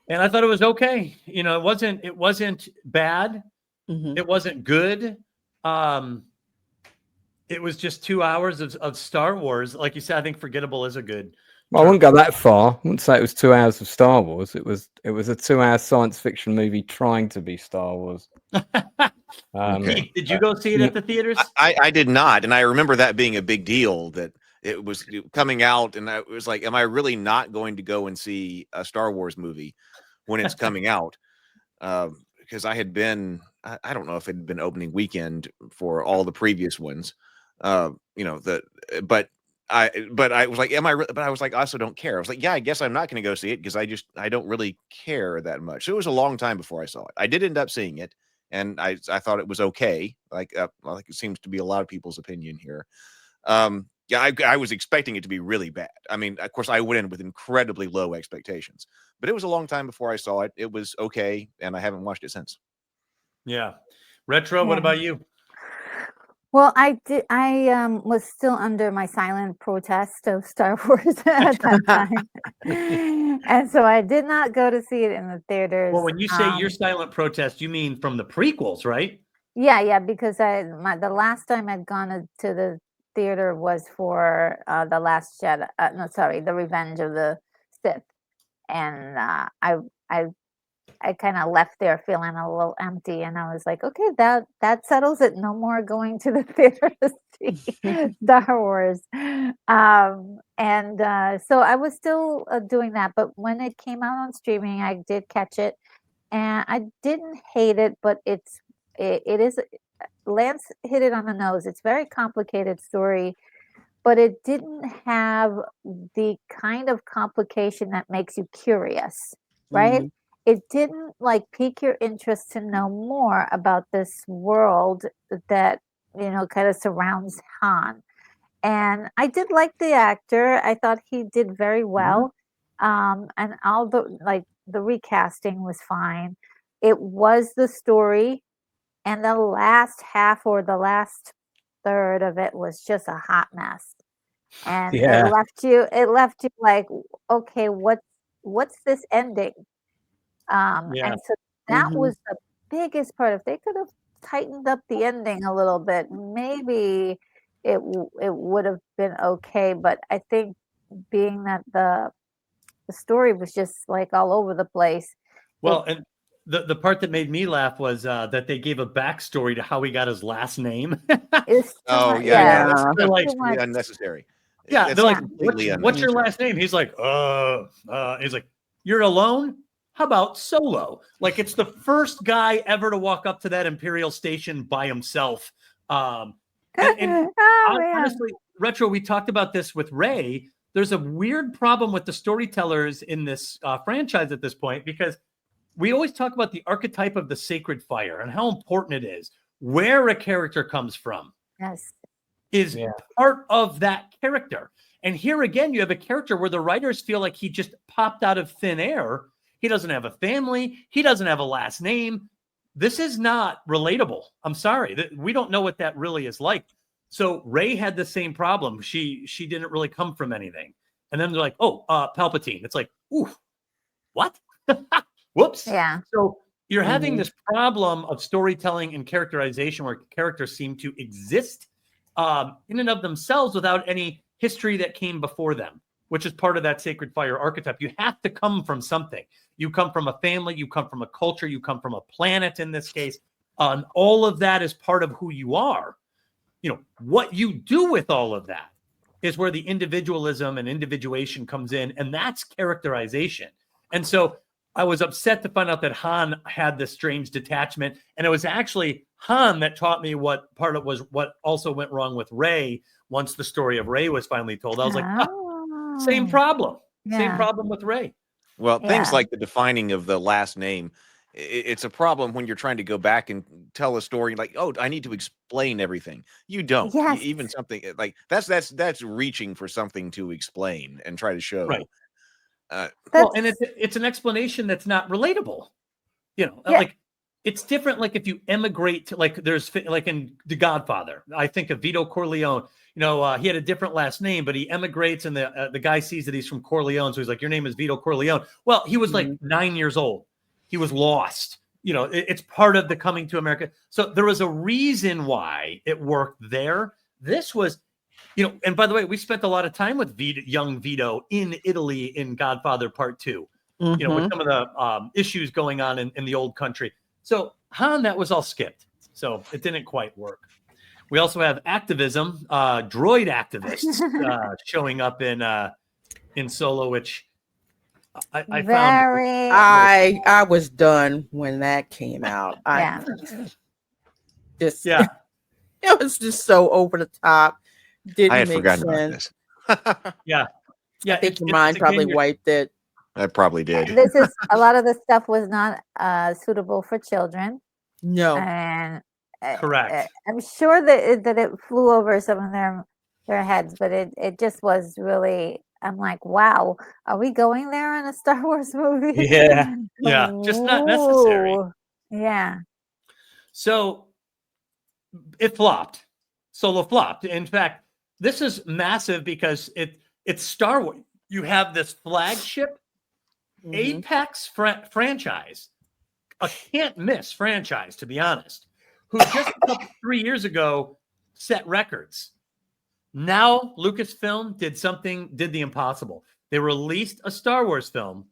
and I thought it was okay. You know, it wasn't bad. Mhm. It wasn't good. It was just 2 hours of Star Wars. Like you said, I think forgettable is a good. Well, I wouldn't go that far. I wouldn't say it was 2 hours of Star Wars. It was a 2-hour science fiction movie trying to be Star Wars. Heath, did you go see it at the theaters? I did not, and I remember that being a big deal, that it was coming out, and I was like, am I really not going to go and see a Star Wars movie when it's coming out? Because I had been, I don't know if it had been opening weekend for all the previous ones, you know, but I was like, am I really? But I was like, I also don't care. I was like, yeah, I guess I'm not going to go see it because I don't really care that much. So it was a long time before I saw it. I did end up seeing it, and I thought it was okay. Like it seems to be a lot of people's opinion here. Yeah, I was expecting it to be really bad. I mean, of course, I went in with incredibly low expectations, but it was a long time before I saw it. It was okay, and I haven't watched it since. Yeah. Retro, what about you? Well, I was still under my silent protest of Star Wars at that time, and so I did not go to see it in the theaters. Well, when you say your silent protest, you mean from the prequels, right? Yeah, because the last time I'd gone to the theater was for the Last Jedi. No, sorry, the Revenge of the Sith, and I kind of left there feeling a little empty, and I was like, okay, that settles it. No more going to the theater to see Star Wars. So I was still doing that, but when it came out on streaming, I did catch it, and I didn't hate it, but it is. Lance hit it on the nose. It's a very complicated story, but it didn't have the kind of complication that makes you curious, right? Mhm. It didn't pique your interest to know more about this world that, kind of surrounds Han. And I did like the actor. I thought he did very well. And all the recasting was fine. It was the story, and the last half or the last third of it was just a hot mess. And Yeah. it left you like, okay, what's this ending? And so that Mhm. was the biggest part. If they could have tightened up the ending a little bit, maybe it would have been okay. But I think being that the story was just all over the place. Well, and the part that made me laugh was that they gave a backstory to how he got his last name. It's Oh yeah, that's They're like, too much. unnecessary. yeah, That's they're like, completely what's your unnecessary. last name? He's like, he's like, you're alone? How about Solo? Like, it's the first guy ever to walk up to that Imperial station by himself. And Oh, man. honestly, Retro, we talked about this with Rey. There's a weird problem with the storytellers in this franchise at this point, because we always talk about the archetype of the sacred fire and how important it is. Where a character comes from Yes. is part of that character. And here again, you have a character where the writers feel like he just popped out of thin air. He doesn't have a family. He doesn't have a last name. This is not relatable. I'm sorry. We don't know what that really is like. So Rey had the same problem. She didn't really come from anything. And then they're like, oh, Palpatine. It's like, ooh, what? Whoops. Yeah. So you're having this problem of storytelling and characterization where characters seem to exist in and of themselves without any history that came before them, which is part of that sacred fire archetype. You have to come from something. You come from a family, you come from a culture, you come from a planet in this case. All of that is part of who you are. What you do with all of that is where the individualism and individuation comes in, and that's characterization. And so I was upset to find out that Han had this strange detachment, and it was actually Han that taught me what also went wrong with Rey. Once the story of Rey was finally told, I was like, same problem. Yeah. Same problem with Rey. Well, things Yeah. like the defining of the last name it's a problem when you're trying to go back and tell a story like, oh, I need to explain everything. You don't. Yes. Even something like that's reaching for something to explain and try to show. Right. That's, And it's an explanation that's not relatable. Yeah. Like it's different. Like if you emigrate to there's like in The Godfather, I think of Vito Corleone. He had a different last name, but he emigrates, and the guy sees that he's from Corleone, so he's like, "Your name is Vito Corleone." Well, he was like 9 years old. He was lost. It's part of the coming to America. So there was a reason why it worked there. This was, and by the way, we spent a lot of time with young Vito in Italy in Godfather Part 2. With some of the issues going on in the old country. So Han, that was all skipped. So it didn't quite work. We also have activism, droid activists showing up in Solo, which I found. I was done when that came out. It was just so over the top. Didn't I had make forgotten sense. about this. Yeah. I think your mind probably wiped it. I probably did. This is a lot of the stuff was not suitable for children. No. And Correct. I'm sure that it flew over some of their heads, but it just was really. I'm like, wow, are we going there in a Star Wars movie? Yeah. Yeah, just not necessary. Ooh, yeah. So it flopped. Solo flopped. In fact, this is massive because it's Star Wars. You have this flagship apex franchise, a can't miss franchise, to be honest, who just 3 years ago set records. Now Lucasfilm did the impossible. They released a Star Wars film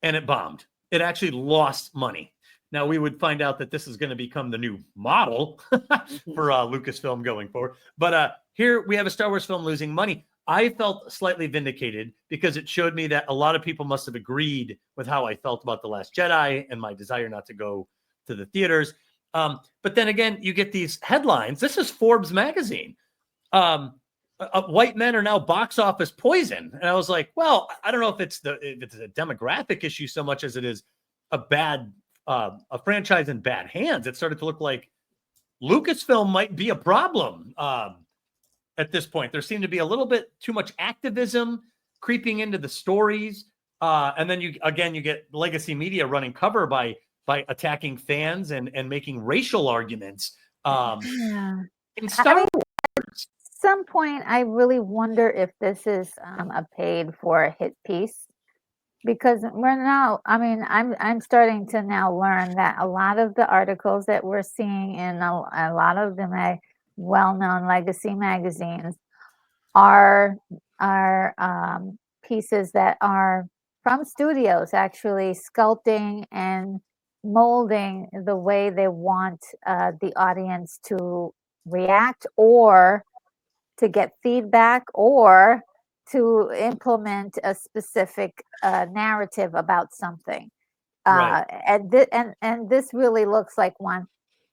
and it bombed. It actually lost money. Now we would find out that this is going to become the new model for Lucasfilm going forward. But here we have a Star Wars film losing money. I felt slightly vindicated because it showed me that a lot of people must have agreed with how I felt about The Last Jedi and my desire not to go to the theaters. But then again, you get these headlines. This is Forbes magazine. White men are now box office poison. And I was like, well, I don't know if it's a demographic issue so much as it is a franchise in bad hands. It started to look like Lucasfilm might be a problem. At this point, there seemed to be a little bit too much activism creeping into the stories. And then you get legacy media running cover by attacking fans and making racial arguments. In Star Wars. At some point, I really wonder if this is a paid for hit piece, because we're now, I'm starting to now learn that a lot of the articles that we're seeing in a lot of the well-known legacy magazines are pieces that are from studios actually sculpting and molding the way they want the audience to react, or to get feedback, or to implement a specific narrative about something. Right. And this really looks like one.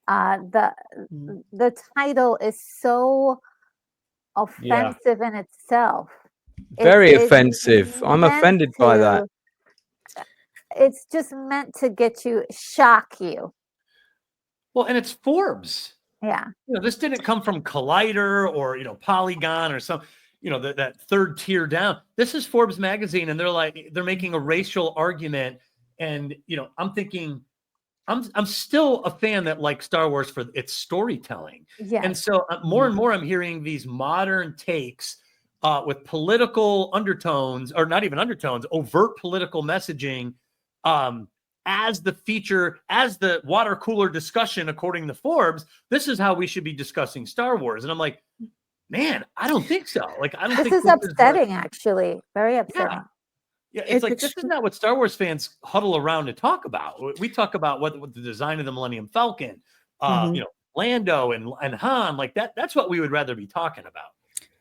The title is so offensive in itself. Very offensive. I'm offended by that. It's just meant to shock you. Well, and it's Forbes. Yeah. This didn't come from Collider or Polygon or some that third tier down. This is Forbes magazine, and they're making a racial argument. And I'm thinking, I'm still a fan that likes Star Wars for its storytelling. Yeah. And so more and more I'm hearing these modern takes with political undertones, or not even undertones, overt political messaging as the water cooler discussion, according to Forbes. This is how we should be discussing Star Wars. And I'm like, man, I don't think so. This is upsetting, actually. Very upsetting. Yeah, it's like, this is not what Star Wars fans huddle around to talk about. We talk about what the design of the Millennium Falcon, Lando and Han, like that. That's what we would rather be talking about.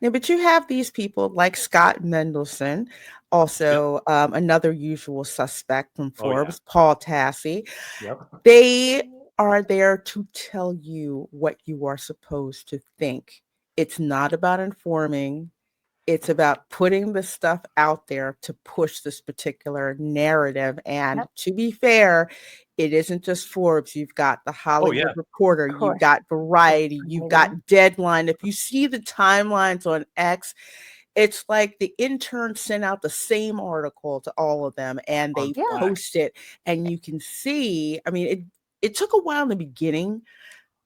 Yeah, but you have these people like Scott Mendelson, also another usual suspect from Forbes, Paul Tassi. Yep. They are there to tell you what you are supposed to think. It's not about informing. It's about putting the stuff out there to push this particular narrative. And Yep. to be fair, it isn't just Forbes. You've got the Hollywood Reporter, Of you've course. got Variety, you've got Deadline. If you see the timelines on X, it's like the intern sent out the same article to all of them and they Yeah. post it. And you can see, I mean, it took a while in the beginning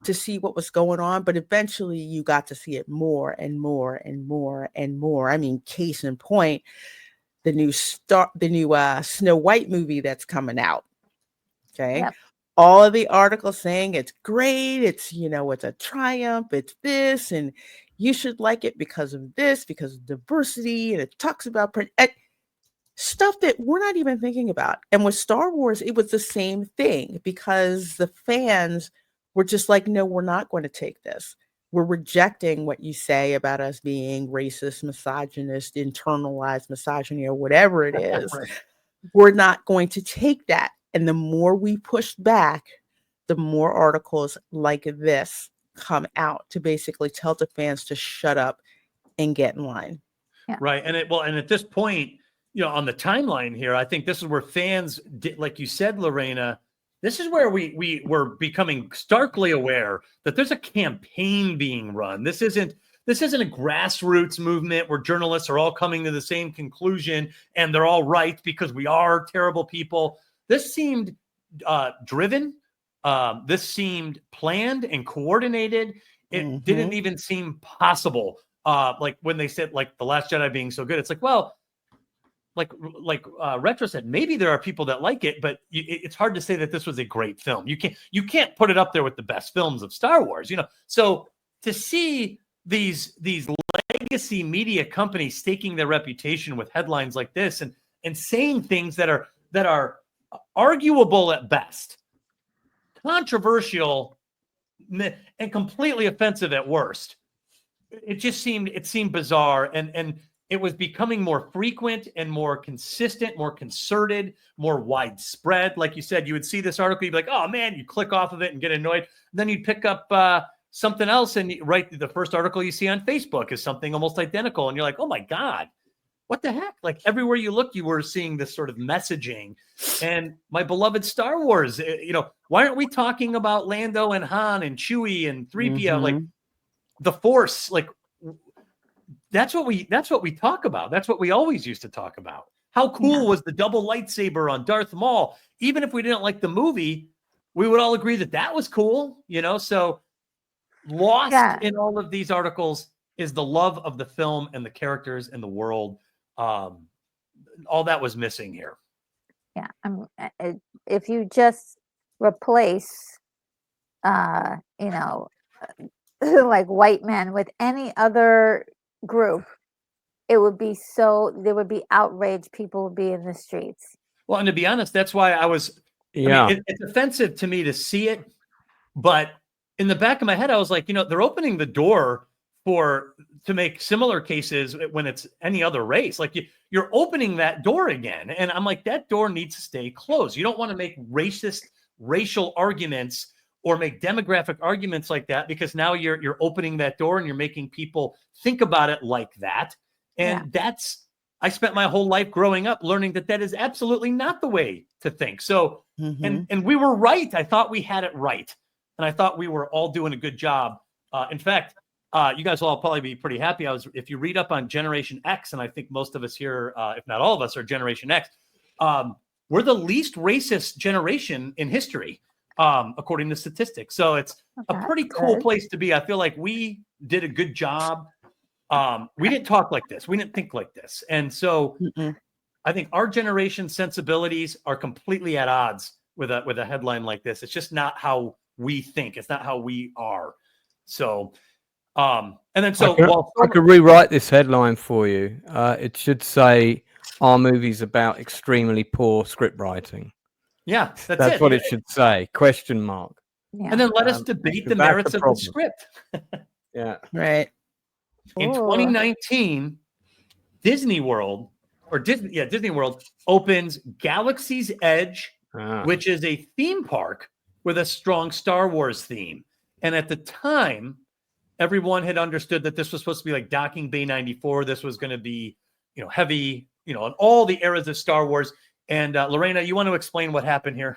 to see what was going on, but eventually you got to see it more and more and more and more. I mean, case in point, the new Snow White movie that's coming out. Okay. Yep. All of the articles saying it's great, it's, it's a triumph, it's this, and you should like it because of this, because of diversity, and it talks about stuff that we're not even thinking about. And with Star Wars, it was the same thing because the fans were just like, no, we're not going to take this. We're rejecting what you say about us being racist, misogynist, internalized misogyny, or whatever it is. Right. We're not going to take that. And the more we push back, the more articles like this come out to basically tell the fans to shut up and get in line. Yeah. Right. And and at this point, on the timeline here, I think this is where fans, like you said, Lorena, this is where we were becoming starkly aware that there's a campaign being run. This isn't a grassroots movement where journalists are all coming to the same conclusion and they're all right because we are terrible people. This seemed driven. This seemed planned and coordinated. It didn't even seem possible. Like when they said like The Last Jedi being so good, it's like, well, like Retro said, maybe there are people that like it, but it's hard to say that this was a great film. You can't put it up there with the best films of Star Wars, So to see these legacy media companies staking their reputation with headlines like this and saying things that are arguable at best, controversial, and completely offensive at worst, it seemed bizarre, and it was becoming more frequent and more consistent, more concerted, more widespread. Like you said, you would see this article, you'd be like, oh man, you click off of it and get annoyed. Then you'd pick up something else and the first article you see on Facebook is something almost identical. And you're like, oh my God, what the heck? Like everywhere you look, you were seeing this sort of messaging. And my beloved Star Wars, why aren't we talking about Lando and Han and Chewie and 3PO? Like the Force, like, that's what we talk about. That's what we always used to talk about. How cool was the double lightsaber on Darth Maul? Even if we didn't like the movie, we would all agree that was cool, So lost in all of these articles is the love of the film and the characters and the world. All that was missing here. Yeah. If you just replace, like white men with any other group, there would be outrage. People would be in the streets. Well, and to be honest, that's why it's offensive to me to see it, but in the back of my head, I was like, they're opening the door to make similar cases when it's any other race. Like you're opening that door again. And I'm like, that door needs to stay closed. You don't want to make racial arguments or make demographic arguments like that, because now you're opening that door and you're making people think about it like that. And I spent my whole life growing up learning that is absolutely not the way to think. So, and we were right. I thought we had it right. And I thought we were all doing a good job. In fact, you guys will all probably be pretty happy. If you read up on Generation X, and I think most of us here, if not all of us, are Generation X, we're the least racist generation in history, according to statistics. So it's a pretty cool place to be. I feel like we did a good job. We didn't talk like this. We didn't think like this. And so I think our generation's sensibilities are completely at odds with a headline like this. It's just not how we think. It's not how we are. So, and then I could rewrite this headline for you. It should say, "Our movie's about extremely poor script writing." Yeah, that's what it should say. Question mark. Yeah. And then let us debate the merits of the script. Yeah. Right. In 2019, Disney World opens Galaxy's Edge, which is a theme park with a strong Star Wars theme. And at the time, everyone had understood that this was supposed to be like Docking Bay 94. This was going to be, heavy, on all the eras of Star Wars. And Lorena, you want to explain what happened here?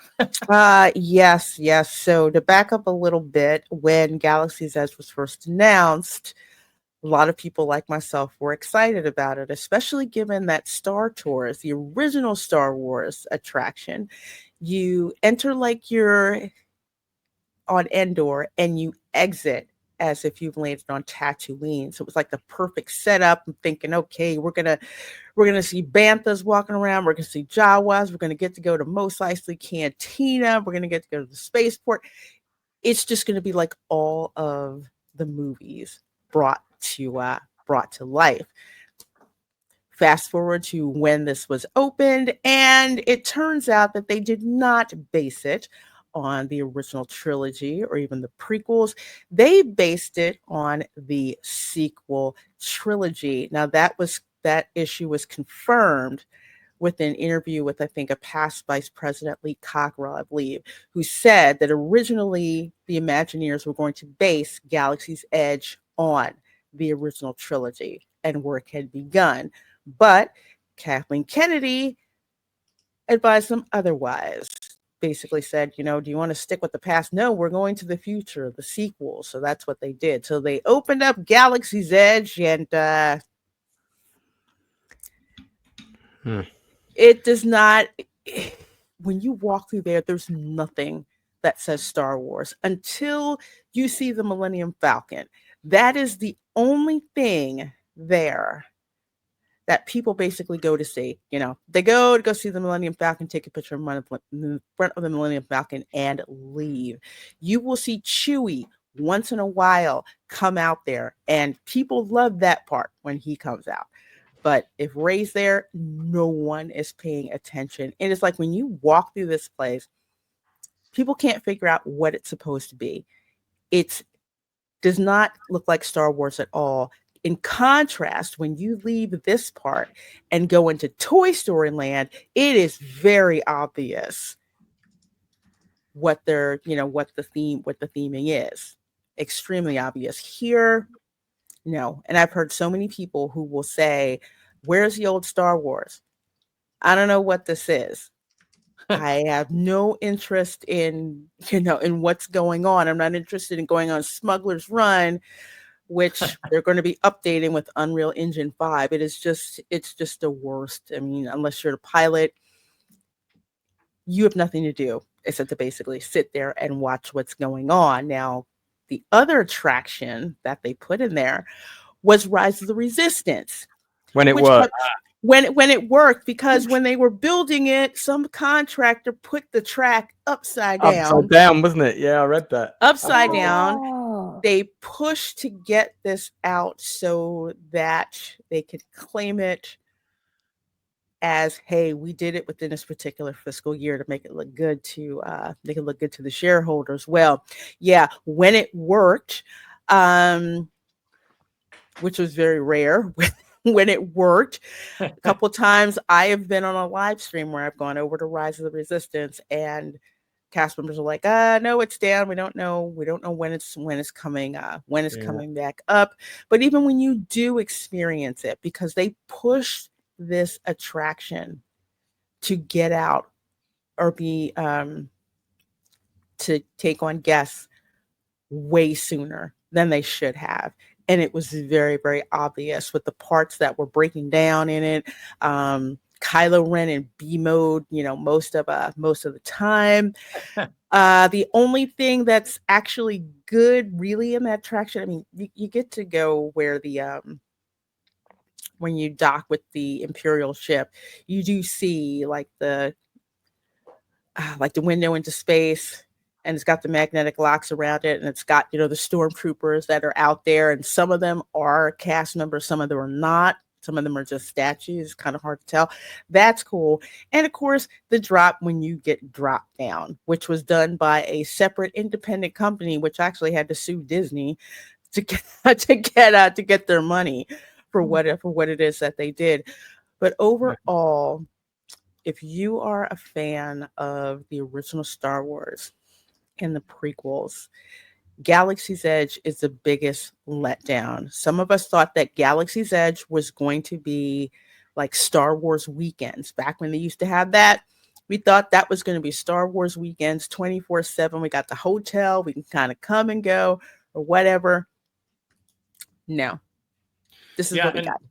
Yes. So to back up a little bit, when Galaxy's Edge was first announced, a lot of people like myself were excited about it, especially given that Star Tours, the original Star Wars attraction, you enter like you're on Endor and you exit as if you've landed on Tatooine. So it was like the perfect setup. I'm thinking, okay, we're gonna see banthas walking around. We're gonna see Jawas. We're gonna get to go to Mos Eisley Cantina. We're gonna get to go to the spaceport. It's just gonna be like all of the movies brought to life. Fast forward to when this was opened, and it turns out that they did not base it on the original trilogy or even the prequels. They based it on the sequel trilogy. Now that issue was confirmed with an interview with, I think, a past Vice President Lee Cockrell, I believe, who said that originally the Imagineers were going to base Galaxy's Edge on the original trilogy, and work had begun. But Kathleen Kennedy advised them otherwise. Basically said, do you want to stick with the past? No, we're going to the future, the sequel. So that's what they did. So they opened up Galaxy's Edge, and it does not, when you walk through there, there's nothing that says Star Wars until you see the Millennium Falcon. That is the only thing there that people basically go to see. They go to see the Millennium Falcon, take a picture in front of the Millennium Falcon, and leave. You will see Chewie once in a while come out there, and people love that part when he comes out. But if Rey's there, no one is paying attention. And it's like when you walk through this place, people can't figure out what it's supposed to be. It does not look like Star Wars at all. In contrast, when you leave this part and go into Toy Story Land, it is very obvious what the theming is. Extremely obvious. Here, no. And I've heard so many people who will say, "Where's the old Star Wars?" I don't know what this is. I have no interest in what's going on. I'm not interested in going on Smuggler's Run, which they're going to be updating with Unreal Engine 5. It's just the worst. I mean, unless you're the pilot, you have nothing to do except to basically sit there and watch what's going on. Now, the other attraction that they put in there was Rise of the Resistance. When it worked. When it worked, because when they were building it, some contractor put the track upside down. Upside down, wasn't it? Yeah, I read that. Upside down. They pushed to get this out so that they could claim it as, hey, we did it within this particular fiscal year to make it look good to the shareholders. Well, yeah, when it worked, which was very rare. When it worked, a couple of times I have been on a live stream where I've gone over to Rise of the Resistance, and cast members are like, no, it's down. We don't know when it's coming coming back up. But even when you do experience it, because they push this attraction to get out or be to take on guests way sooner than they should have. And it was very, very obvious with the parts that were breaking down in it. Kylo Ren in B mode, most of the time. The only thing that's actually good, really, in that attraction, I mean, you get to go where the when you dock with the Imperial ship, you do see like the window into space. And it's got the magnetic locks around it, and it's got, the stormtroopers that are out there, and some of them are cast members, some of them are not. Some of them are just statues. Kind of hard to tell. That's cool. And of course, the drop when you get dropped down, which was done by a separate independent company, which actually had to sue Disney to get their money for what it is that they did. But overall, if you are a fan of the original Star Wars and the prequels, Galaxy's Edge is the biggest letdown. Some of us thought that Galaxy's Edge was going to be like Star Wars weekends. Back when they used to have that, we thought that was going to be Star Wars weekends 24/7. We got the hotel, we can kind of come and go or whatever. No, this is what we and got.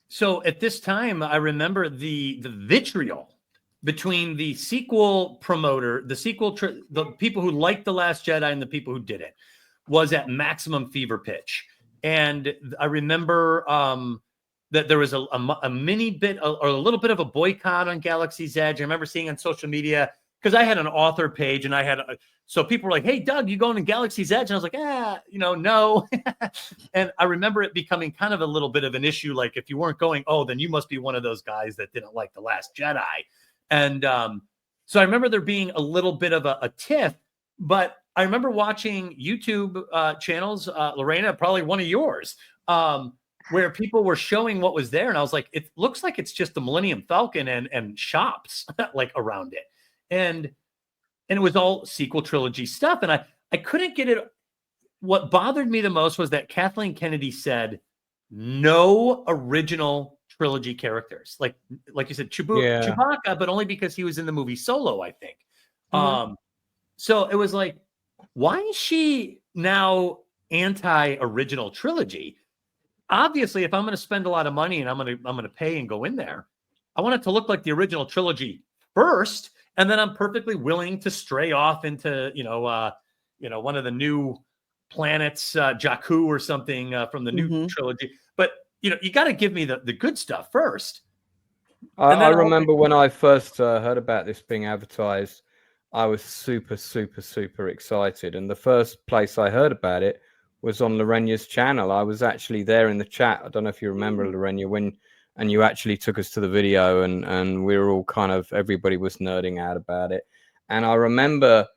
so at this time, I remember the vitriol between the sequel promoter, the people who liked The Last Jedi and the people who didn't, was at maximum fever pitch. And I remember that there was a mini bit or a little bit of a boycott on Galaxy's Edge. I remember seeing on social media, because I had an author page and I had so people were like, "Hey, Doug, you going to Galaxy's Edge?" And I was like, no. And I remember it becoming kind of a little bit of an issue. Like, if you weren't going, oh, then you must be one of those guys that didn't like The Last Jedi. And so I remember there being a little bit of a tiff, but I remember watching YouTube channels, Lorena, probably one of yours, where people were showing what was there. And I was like, it looks like it's just the Millennium Falcon and shops like around it. And it was all sequel trilogy stuff. And I couldn't get it. What bothered me the most was that Kathleen Kennedy said no original trilogy characters. Like you said, Chewbacca, but only because he was in the movie Solo, I think. Mm-hmm. So it was like, why is she now anti-original trilogy? Obviously, if I'm going to spend a lot of money and I'm going to pay and go in there, I want it to look like the original trilogy first, and then I'm perfectly willing to stray off into one of the new planets, Jakku or something from the new trilogy. But you got to give me the good stuff first. I remember when I first heard about this being advertised, I was super, super, super excited. And the first place I heard about it was on Lorena's channel. I was actually there in the chat. I don't know if you remember, Lorena, and you actually took us to the video, and we were all everybody was nerding out about it. And I remember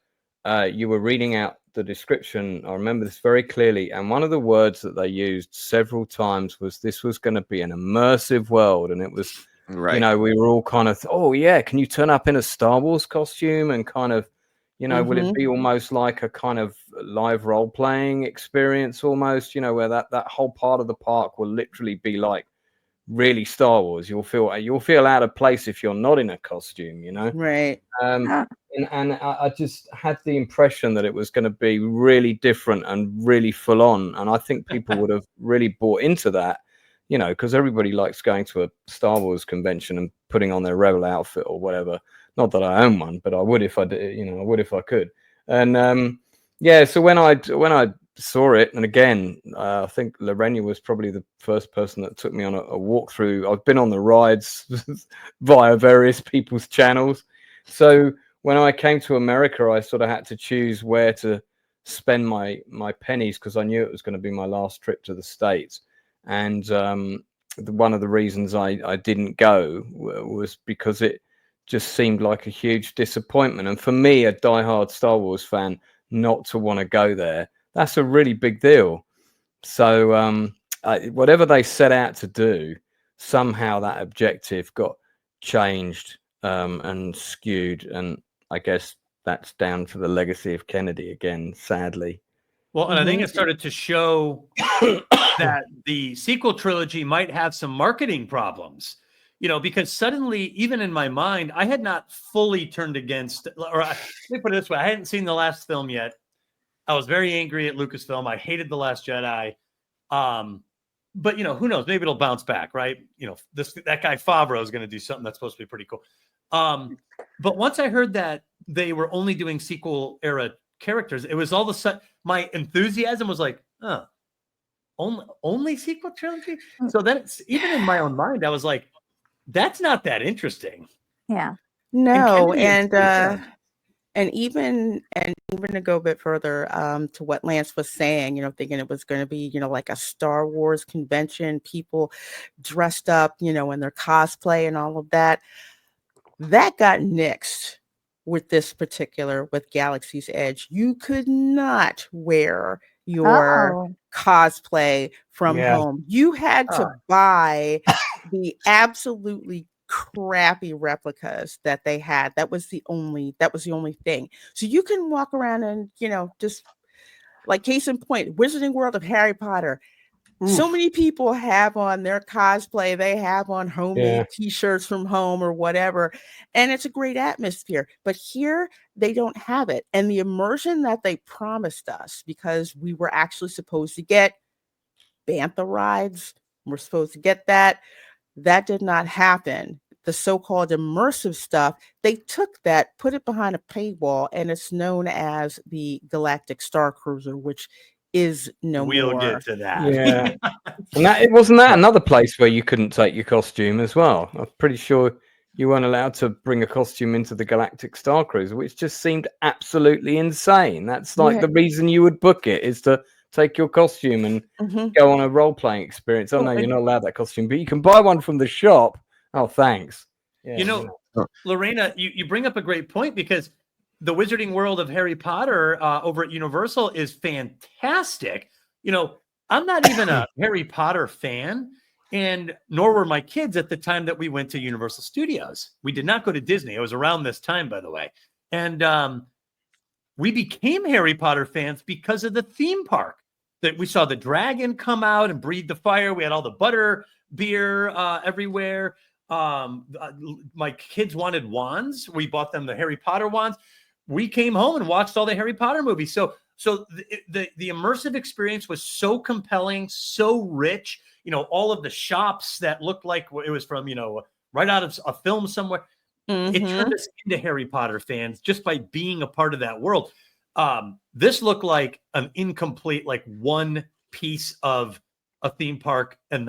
you were reading out the description. I remember this very clearly. And one of the words that they used several times was this was going to be an immersive world. And it was, right. We were all kind of, oh yeah, can you turn up in a Star Wars costume and kind of, will it be almost like a kind of live role playing experience almost, where that whole part of the park will literally be like really Star Wars. You'll feel out of place if you're not in a costume, Right. And I just had the impression that it was going to be really different and really full on. And I think people would have really bought into that, because everybody likes going to a Star Wars convention and putting on their rebel outfit or whatever. Not that I own one, but I would if I did, I would if I could. And so when I saw it, and again, I think Lorena was probably the first person that took me on a walkthrough. I've been on the rides via various people's channels. So when I came to America, I sort of had to choose where to spend my pennies, because I knew it was going to be my last trip to the States. And one of the reasons I didn't go was because it just seemed like a huge disappointment. And for me, a diehard Star Wars fan, not to want to go there, that's a really big deal. So whatever they set out to do, somehow that objective got changed and skewed. And I guess that's down to the legacy of Kennedy again, sadly. Well, and I think it started to show that the sequel trilogy might have some marketing problems, because suddenly, even in my mind, I had not fully turned against, or let me put it this way, I hadn't seen the last film yet. I was very angry at Lucasfilm. I hated The Last Jedi. But, who knows? Maybe it'll bounce back, right? That guy Favreau is going to do something that's supposed to be pretty cool. But once I heard that they were only doing sequel era characters, it was all of a sudden my enthusiasm was like, only sequel trilogy. So then even in my own mind, I was like, that's not that interesting. Yeah. No, and even to go a bit further to what Lance was saying, thinking it was going to be, like a Star Wars convention, people dressed up, in their cosplay and all of that. That got nixed with Galaxy's Edge. You could not wear your cosplay from home. You had to buy the absolutely crappy replicas that they had. That was the only thing. So you can walk around and, just Like case in point, Wizarding World of Harry Potter. So Oof. many people have on their cosplay, they have on homemade t-shirts from home or whatever, and it's a great atmosphere. But here they don't have it. And the immersion that they promised us, because we were actually supposed to get bantha rides, we're supposed to get that did not happen. The so-called immersive stuff, they took that, put it behind a paywall, and it's known as the Galactic Star Cruiser, which is no We'll more. get to that. Yeah. And it wasn't that another place where you couldn't take your costume as well. I'm pretty sure you weren't allowed to bring a costume into the Galactic Star Cruiser, which just seemed absolutely insane. That's like Yeah. the reason you would book it, is to take your costume and go on a role-playing experience. Oh, Well, no, and- you're not allowed that costume, but you can buy one from the shop. Oh, thanks. Yeah, You know, Lorena, you bring up a great point, because the Wizarding World of Harry Potter over at Universal is fantastic. You know, I'm not even a Harry Potter fan, and nor were my kids at the time that we went to Universal Studios. We did not go to Disney. It was around this time, by the way. And we became Harry Potter fans because of the theme park. That we saw the dragon come out and breathe the fire. We had all the butter beer everywhere. My kids wanted wands. We bought them the Harry Potter wands. We came home and watched all the Harry Potter movies. So the immersive experience was so compelling, so rich. You know, all of the shops that looked like it was from, you know, right out of a film somewhere. It turned us into Harry Potter fans just by being a part of that world. This looked like an incomplete, like one piece of a theme park, and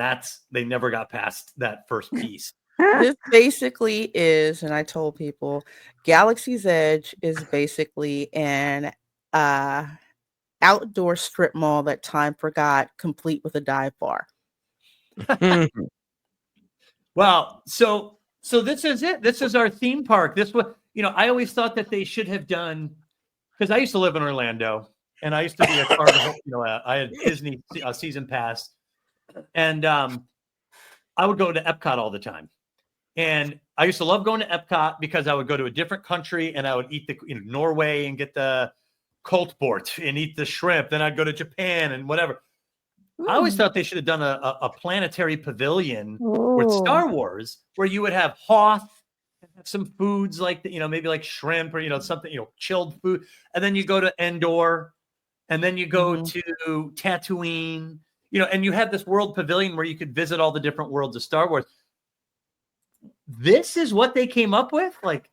they never got past that first piece. This basically is, and I told people, Galaxy's Edge is basically an outdoor strip mall that time forgot, complete with a dive bar. Well, so this is it. This is our theme park. This was, you know, I always thought that they should have done, because I used to live in Orlando, and I used to be a part of, you know, I had Disney season pass, and I would go to Epcot all the time. And I used to love going to Epcot because I would go to a different country and I would eat Norway and get the Koltbort and eat the shrimp. Then I'd go to Japan and whatever. I always thought they should have done a planetary pavilion with Star Wars, where you would have Hoth, have some foods like, you know, maybe like shrimp or, you know, something, you know, chilled food. And then you go to Endor, and then you go to Tatooine, you know, and you have this world pavilion where you could visit all the different worlds of Star Wars. This is what they came up with? Like,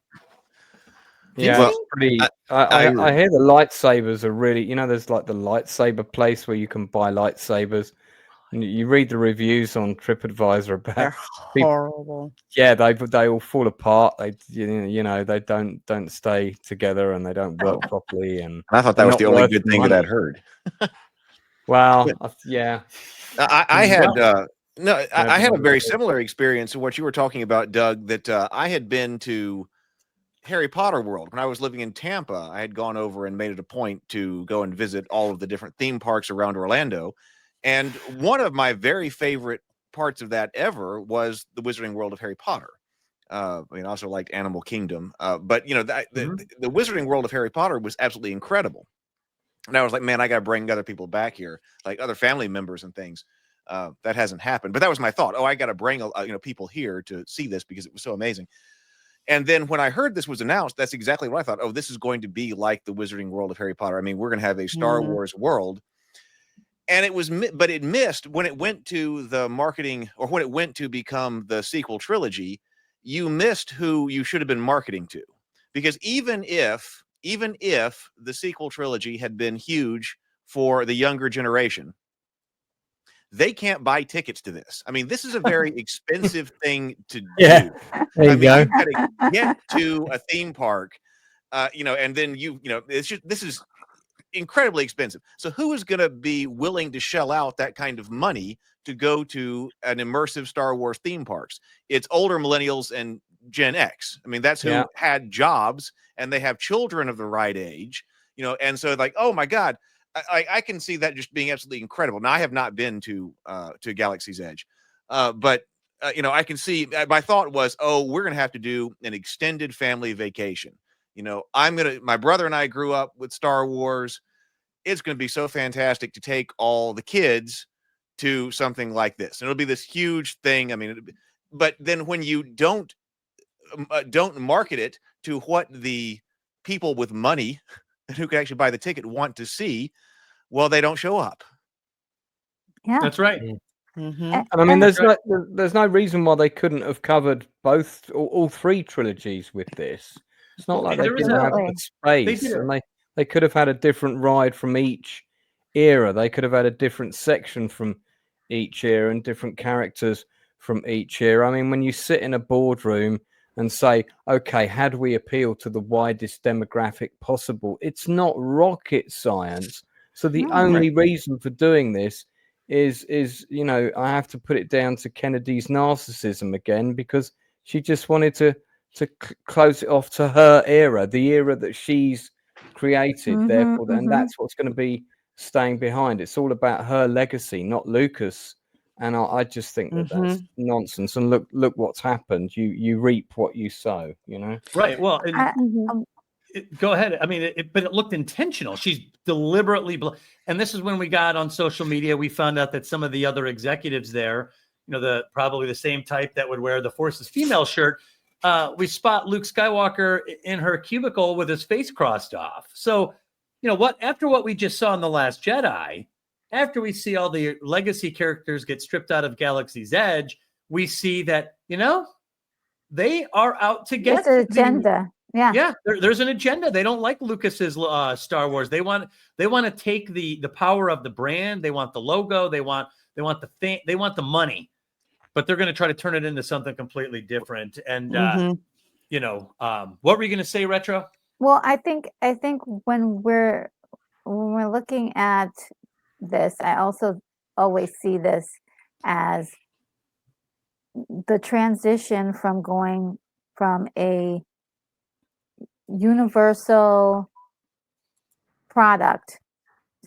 yeah, Disney? it's pretty. I hear the lightsabers are really, you know, there's like the lightsaber place where you can buy lightsabers. And you read the reviews on TripAdvisor about They're horrible. Yeah, they all fall apart. They, you know, they don't stay together and they don't work properly. And I thought that was the only good thing that I'd heard. Well, yeah, I had I had a very similar experience to what you were talking about, Doug. That I had been to Harry Potter World when I was living in Tampa. I had gone over and made it a point to go and visit all of the different theme parks around Orlando. And one of my very favorite parts of that ever was the Wizarding World of Harry Potter. I mean, I also liked Animal Kingdom, but you know, the Wizarding World of Harry Potter was absolutely incredible. And I was like, man, I got to bring other people back here, like other family members and things. That hasn't happened, but that was my thought. Oh, I got to bring people here to see this because it was so amazing. And then when I heard this was announced, that's exactly what I thought. Oh, this is going to be like the Wizarding World of Harry Potter. I mean, we're going to have a Star Wars world. And it was, but it missed when it went to the marketing, or when it went to become the sequel trilogy. You missed who you should have been marketing to, because even if the sequel trilogy had been huge for the younger generation, they can't buy tickets to this. I mean, this is a very expensive thing to do. There you go. You've got to get to a theme park, and then this is incredibly expensive. So who is going to be willing to shell out that kind of money to go to an immersive Star Wars theme parks? It's older millennials and Gen X. I mean, that's who had jobs and they have children of the right age, and so like, oh my God, I can see that just being absolutely incredible. Now, I have not been to Galaxy's Edge, but I can see, my thought was, oh, we're going to have to do an extended family vacation. My brother and I grew up with Star Wars. it's going to be so fantastic to take all the kids to something like this. And it'll be this huge thing. I mean, but then when you don't market it to what the people with money who can actually buy the ticket want to see, well, they don't show up. Yeah, That's right. Mm-hmm. And I mean, That's there's no reason why they couldn't have covered all three trilogies with this. It's not like they there was didn't have Absolutely. the space, did it. and they could have had a different ride from each era. They could have had a different section from each era and different characters from each era. I mean, when you sit in a boardroom and say, okay, how do we appeal to the widest demographic possible? It's not rocket science. So the No. only reason for doing this is I have to put it down to Kennedy's narcissism again, because she just wanted to close it off to her era, the era that she's created. Therefore, and that's what's going to be staying behind. It's all about her legacy, not Lucas. And I just think that that's nonsense. And look what's happened. You reap what you sow. Right. Well, and I, go ahead. I mean, but it looked intentional. She's deliberately, and this is when we got on social media. We found out that some of the other executives there, probably the same type that would wear the Force's female shirt. We spot Luke Skywalker in her cubicle with his face crossed off. So, after what we just saw in The Last Jedi, after we see all the legacy characters get stripped out of Galaxy's Edge, we see that, they are out to get it's an agenda. Yeah, there's an agenda. They don't like Lucas's Star Wars. They want to take the power of the brand. They want the logo. They want the money, but they're going to try to turn it into something completely different. And what were you going to say, Retro? Well, I think when we're looking at this, I also always see this as the transition from going from a universal product,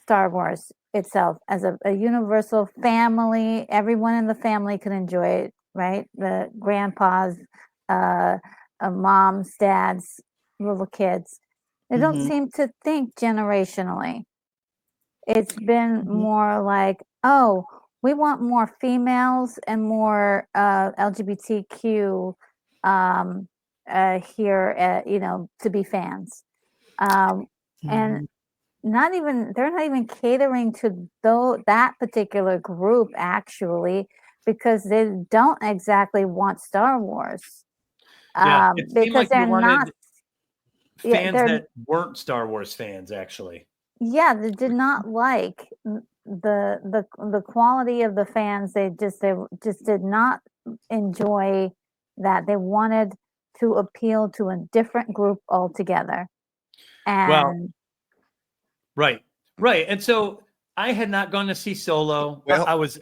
Star Wars itself, as a universal family. Everyone in the family can enjoy it, right? The grandpas, moms, dads, little kids. They don't seem to think generationally. It's been more like, oh, we want more females and more LGBTQ here, to be fans. And they're not even catering to that particular group, actually, because they don't exactly want Star Wars. It seemed Because like they're you wanted not fans that weren't Star Wars fans, actually. Yeah, they did not like the quality of the fans. They just did not enjoy that. They wanted to appeal to a different group altogether. And right. And so I had not gone to see Solo. Well, I was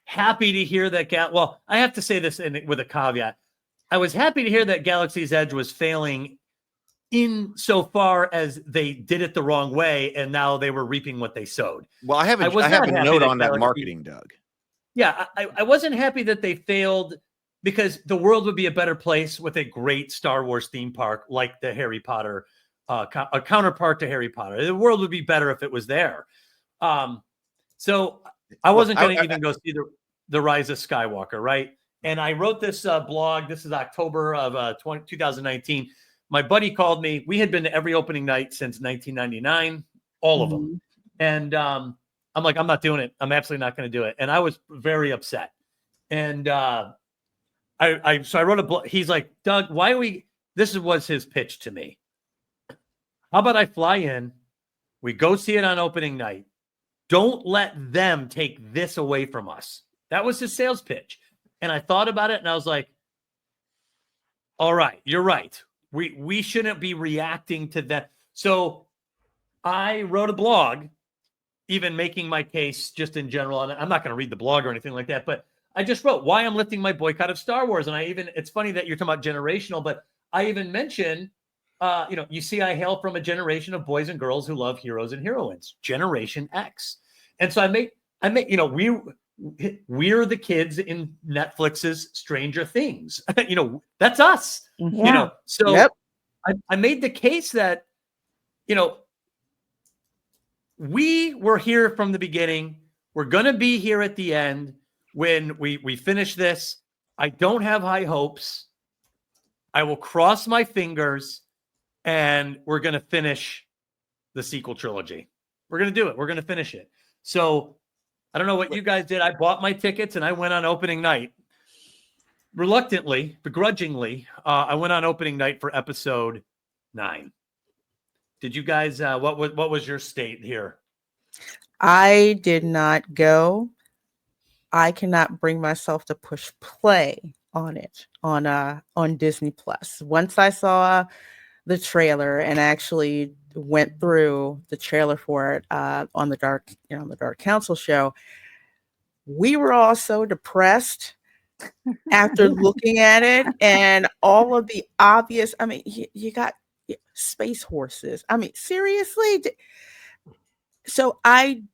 happy to hear that. Well, I have to say this with a caveat. I was happy to hear that Galaxy's Edge was failing in so far as they did it the wrong way, and now they were reaping what they sowed. Well, I have a note on that marketing, Doug. Yeah, I wasn't happy that they failed, because the world would be a better place with a great Star Wars theme park like the Harry Potter, a counterpart to Harry Potter. The world would be better if it was there. So I wasn't going to even go see the Rise of Skywalker, right? And I wrote this blog. This is October of 2019. My buddy called me. We had been to every opening night since 1999, all of them. And I'm like, I'm not doing it. I'm absolutely not going to do it. And I was very upset. And so I wrote a blog. He's like, Doug, this was his pitch to me. How about I fly in? We go see it on opening night. Don't let them take this away from us. That was his sales pitch. And I thought about it and I was like, all right, you're right. We shouldn't be reacting to that. So I wrote a blog, even making my case just in general. And I'm not going to read the blog or anything like that, but I just wrote why I'm lifting my boycott of Star Wars. And it's funny that you're talking about generational, but I even mentioned, you see, I hail from a generation of boys and girls who love heroes and heroines, Generation X. And so I made, we're the kids in Netflix's Stranger Things. That's us. Yeah. So Yep. I made the case that, we were here from the beginning. We're going to be here at the end when we finish this. I don't have high hopes. I will cross my fingers, and we're going to finish the sequel trilogy. We're going to do it. We're going to finish it. So I don't know what you guys did. I bought my tickets, and I went on opening night. Reluctantly, begrudgingly, I went on opening night for episode 9. Did you guys, what was your state here? I did not go. I cannot bring myself to push play on it on Disney Plus. Once I saw the trailer and actually went through the trailer for it on the Dark Council show, we were all so depressed after looking at it and all of the obvious. I mean, you got space horses. I mean, seriously. So I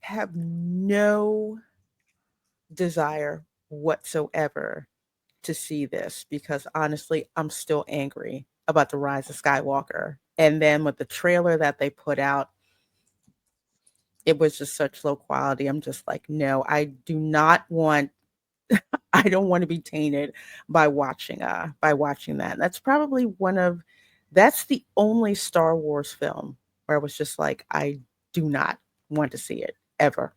have no desire whatsoever to see this, because honestly, I'm still angry about the Rise of Skywalker. And then with the trailer that they put out, it was just such low quality. I'm just like, no, I don't want to be tainted by watching that. And that's probably that's the only Star Wars film where I was just like, I do not want to see it ever.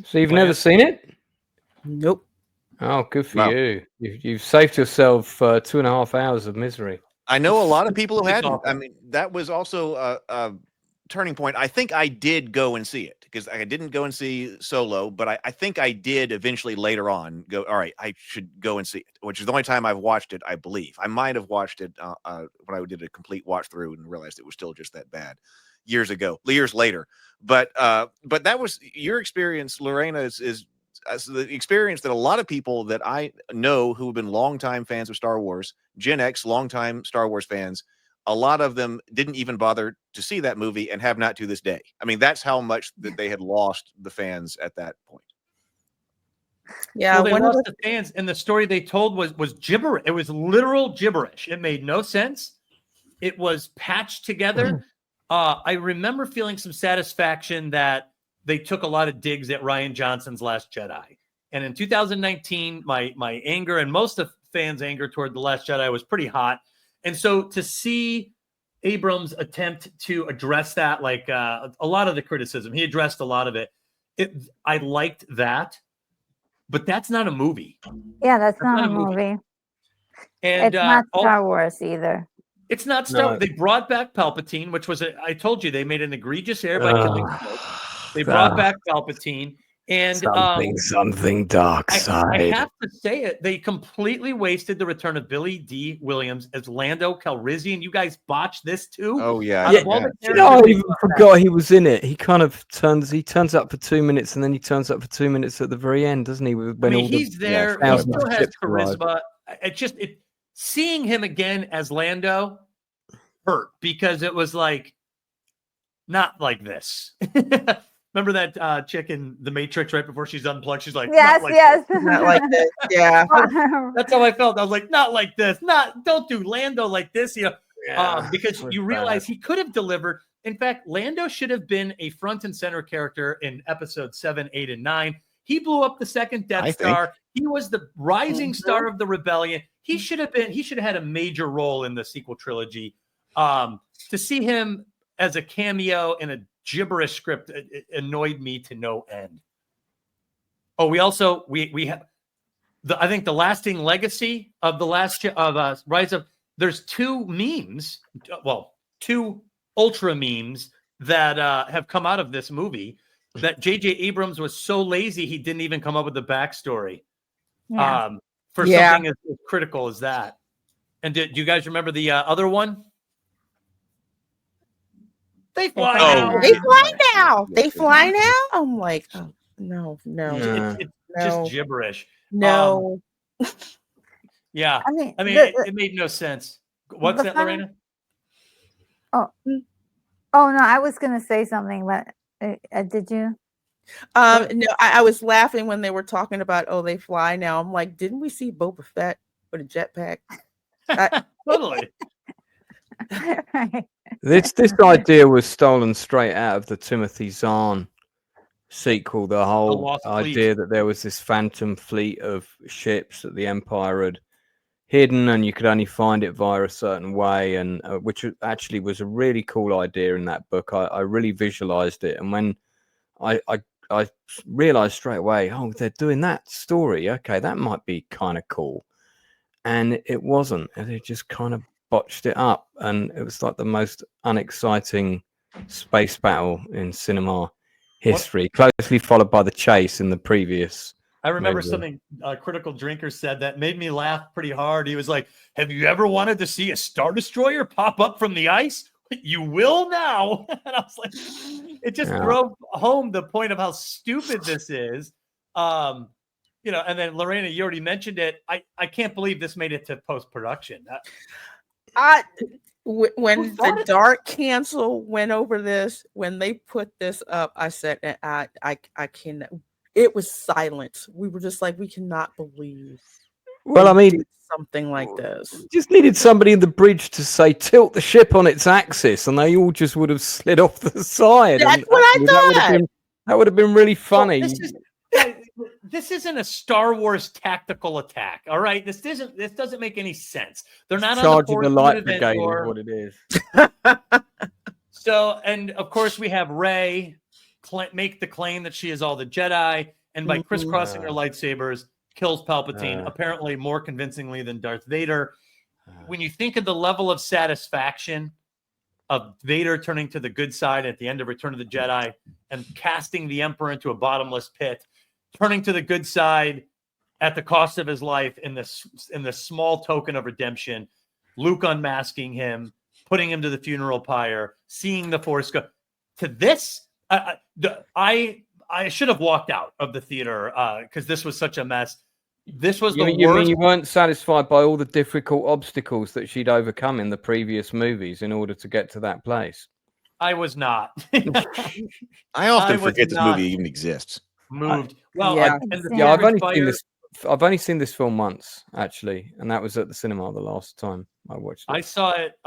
So you've never seen it? Nope. Oh, good for Wow. you. You've saved yourself 2.5 hours of misery. I know a lot of people who It's hadn't. awful. I mean, that was also a turning point. I think I did go and see it, because I didn't go and see Solo, but I think I did eventually later on go, all right, I should go and see it, which is the only time I've watched it, I believe. I might have watched it when I did a complete watch through and realized it was still just that bad years later. But that was your experience, Lorena, is the experience that a lot of people that I know who have been longtime fans of Star Wars, Gen X, longtime Star Wars fans, a lot of them didn't even bother to see that movie and have not to this day. I mean, that's how much that they had lost the fans at that point. Yeah, Well, they lost the fans, and the story they told was gibberish. It was literal gibberish. It made no sense. It was patched together. I remember feeling some satisfaction that they took a lot of digs at Rian Johnson's Last Jedi. And in 2019, my anger and most of fans' anger toward The Last Jedi was pretty hot. And so to see Abrams attempt to address that, like a lot of the criticism, he addressed a lot of it. I liked that, but that's not a movie. Yeah, that's not a movie. And it's not Star Wars either. It's not Star Wars. No. They brought back Palpatine, which was, I told you, they made an egregious error by killing Snoke. They brought back Palpatine. And something dark side. I have to say it. They completely wasted the return of Billy D. Williams as Lando Calrissian. You guys botched this too. Oh yeah, I even forgot he was in it. He kind of turns up for 2 minutes, and then he turns up for 2 minutes at the very end, doesn't he? When he's there. He still has charisma. Seeing him again as Lando hurt, because it was like not like this. Remember that chick in The Matrix right before she's unplugged? She's like, yes. Not like this. Yeah. That's how I felt. I was like, not like this. Don't do Lando like this. Because you realize he could have delivered. In fact, Lando should have been a front and center character in episodes 7, 8, and 9. He blew up the second Death Star. He was the rising star of the rebellion. He should have had a major role in the sequel trilogy. To see him as a cameo in a gibberish script, it annoyed me to no end. Oh, we have I think the lasting legacy of the Rise of. There's two ultra memes that have come out of this movie. That J.J. Abrams was so lazy he didn't even come up with the backstory for something as critical as that. And do you guys remember the other one? They fly now. They fly now. They fly now. I'm like, oh, no. It's just gibberish. No. Yeah. I mean, it made no sense. What's that, Lorena? Oh no, I was gonna say something, but did you? No, I was laughing when they were talking about, they fly now. I'm like, didn't we see Boba Fett with a jetpack? Totally. Right. This idea was stolen straight out of the Timothy Zahn sequel. The whole Lost Fleet. idea that there was this phantom fleet of ships that the Empire had hidden, and you could only find it via a certain way, and which actually was a really cool idea in that book. I really visualized it, and when I realized straight away, oh, they're doing that story. Okay, that might be kind of cool, and it wasn't. And they just kind of botched it up, and it was like the most unexciting space battle in cinema history, closely followed by the chase in the previous. I remember movie. something Critical Drinker said that made me laugh pretty hard. He was like, "Have you ever wanted to see a Star Destroyer pop up from the ice? You will now." And I was like, it just drove home the point of how stupid this is. And then Lorena, you already mentioned it. I can't believe this made it to post-production. When the Dark Cancel went over this, when they put this up, I said, I cannot. It was silence. We were just like, we cannot believe. Well, I mean, something like this. Just needed somebody in the bridge to say, tilt the ship on its axis, and they all just would have slid off the side. That's what I thought. That would have been really funny. Well, this isn't a Star Wars tactical attack. All right, this doesn't make any sense. They're not charging on the light brigade is what it is. So, and of course, we have Rey make the claim that she is all the Jedi, and by crisscrossing her lightsabers, kills Palpatine, apparently more convincingly than Darth Vader. When you think of the level of satisfaction of Vader turning to the good side at the end of Return of the Jedi and casting the Emperor into a bottomless pit, turning to the good side at the cost of his life in this small token of redemption, Luke unmasking him, putting him to the funeral pyre, seeing the Force go to this. I should have walked out of the theater because this was such a mess. This was the worst. You mean you weren't satisfied by all the difficult obstacles that she'd overcome in the previous movies in order to get to that place? I was not. I often forget this movie even exists. Moved. Well, yeah. I've only seen this film once, actually, and that was at the cinema the last time I watched it. I saw it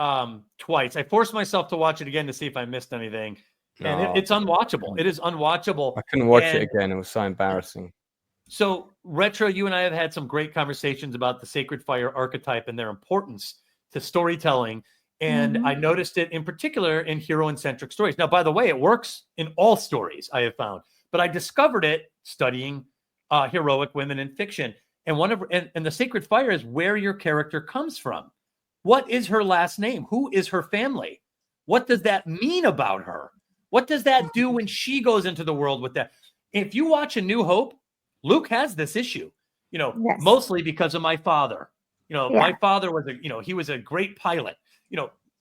twice. I forced myself to watch it again to see if I missed anything. And it's unwatchable. It is unwatchable. I couldn't watch it again. It was so embarrassing. So, Retro, you and I have had some great conversations about the Sacred Fire archetype and their importance to storytelling. And I noticed it in particular in hero-centric stories. Now, by the way, it works in all stories, I have found. But I discovered it studying heroic women in fiction. And and the Sacred Fire is where your character comes from. What is her last name? Who is her family? What does that mean about her? What does that do when she goes into the world with that? If you watch A New Hope, Luke has this issue, mostly because of my father. My father was he was a great pilot.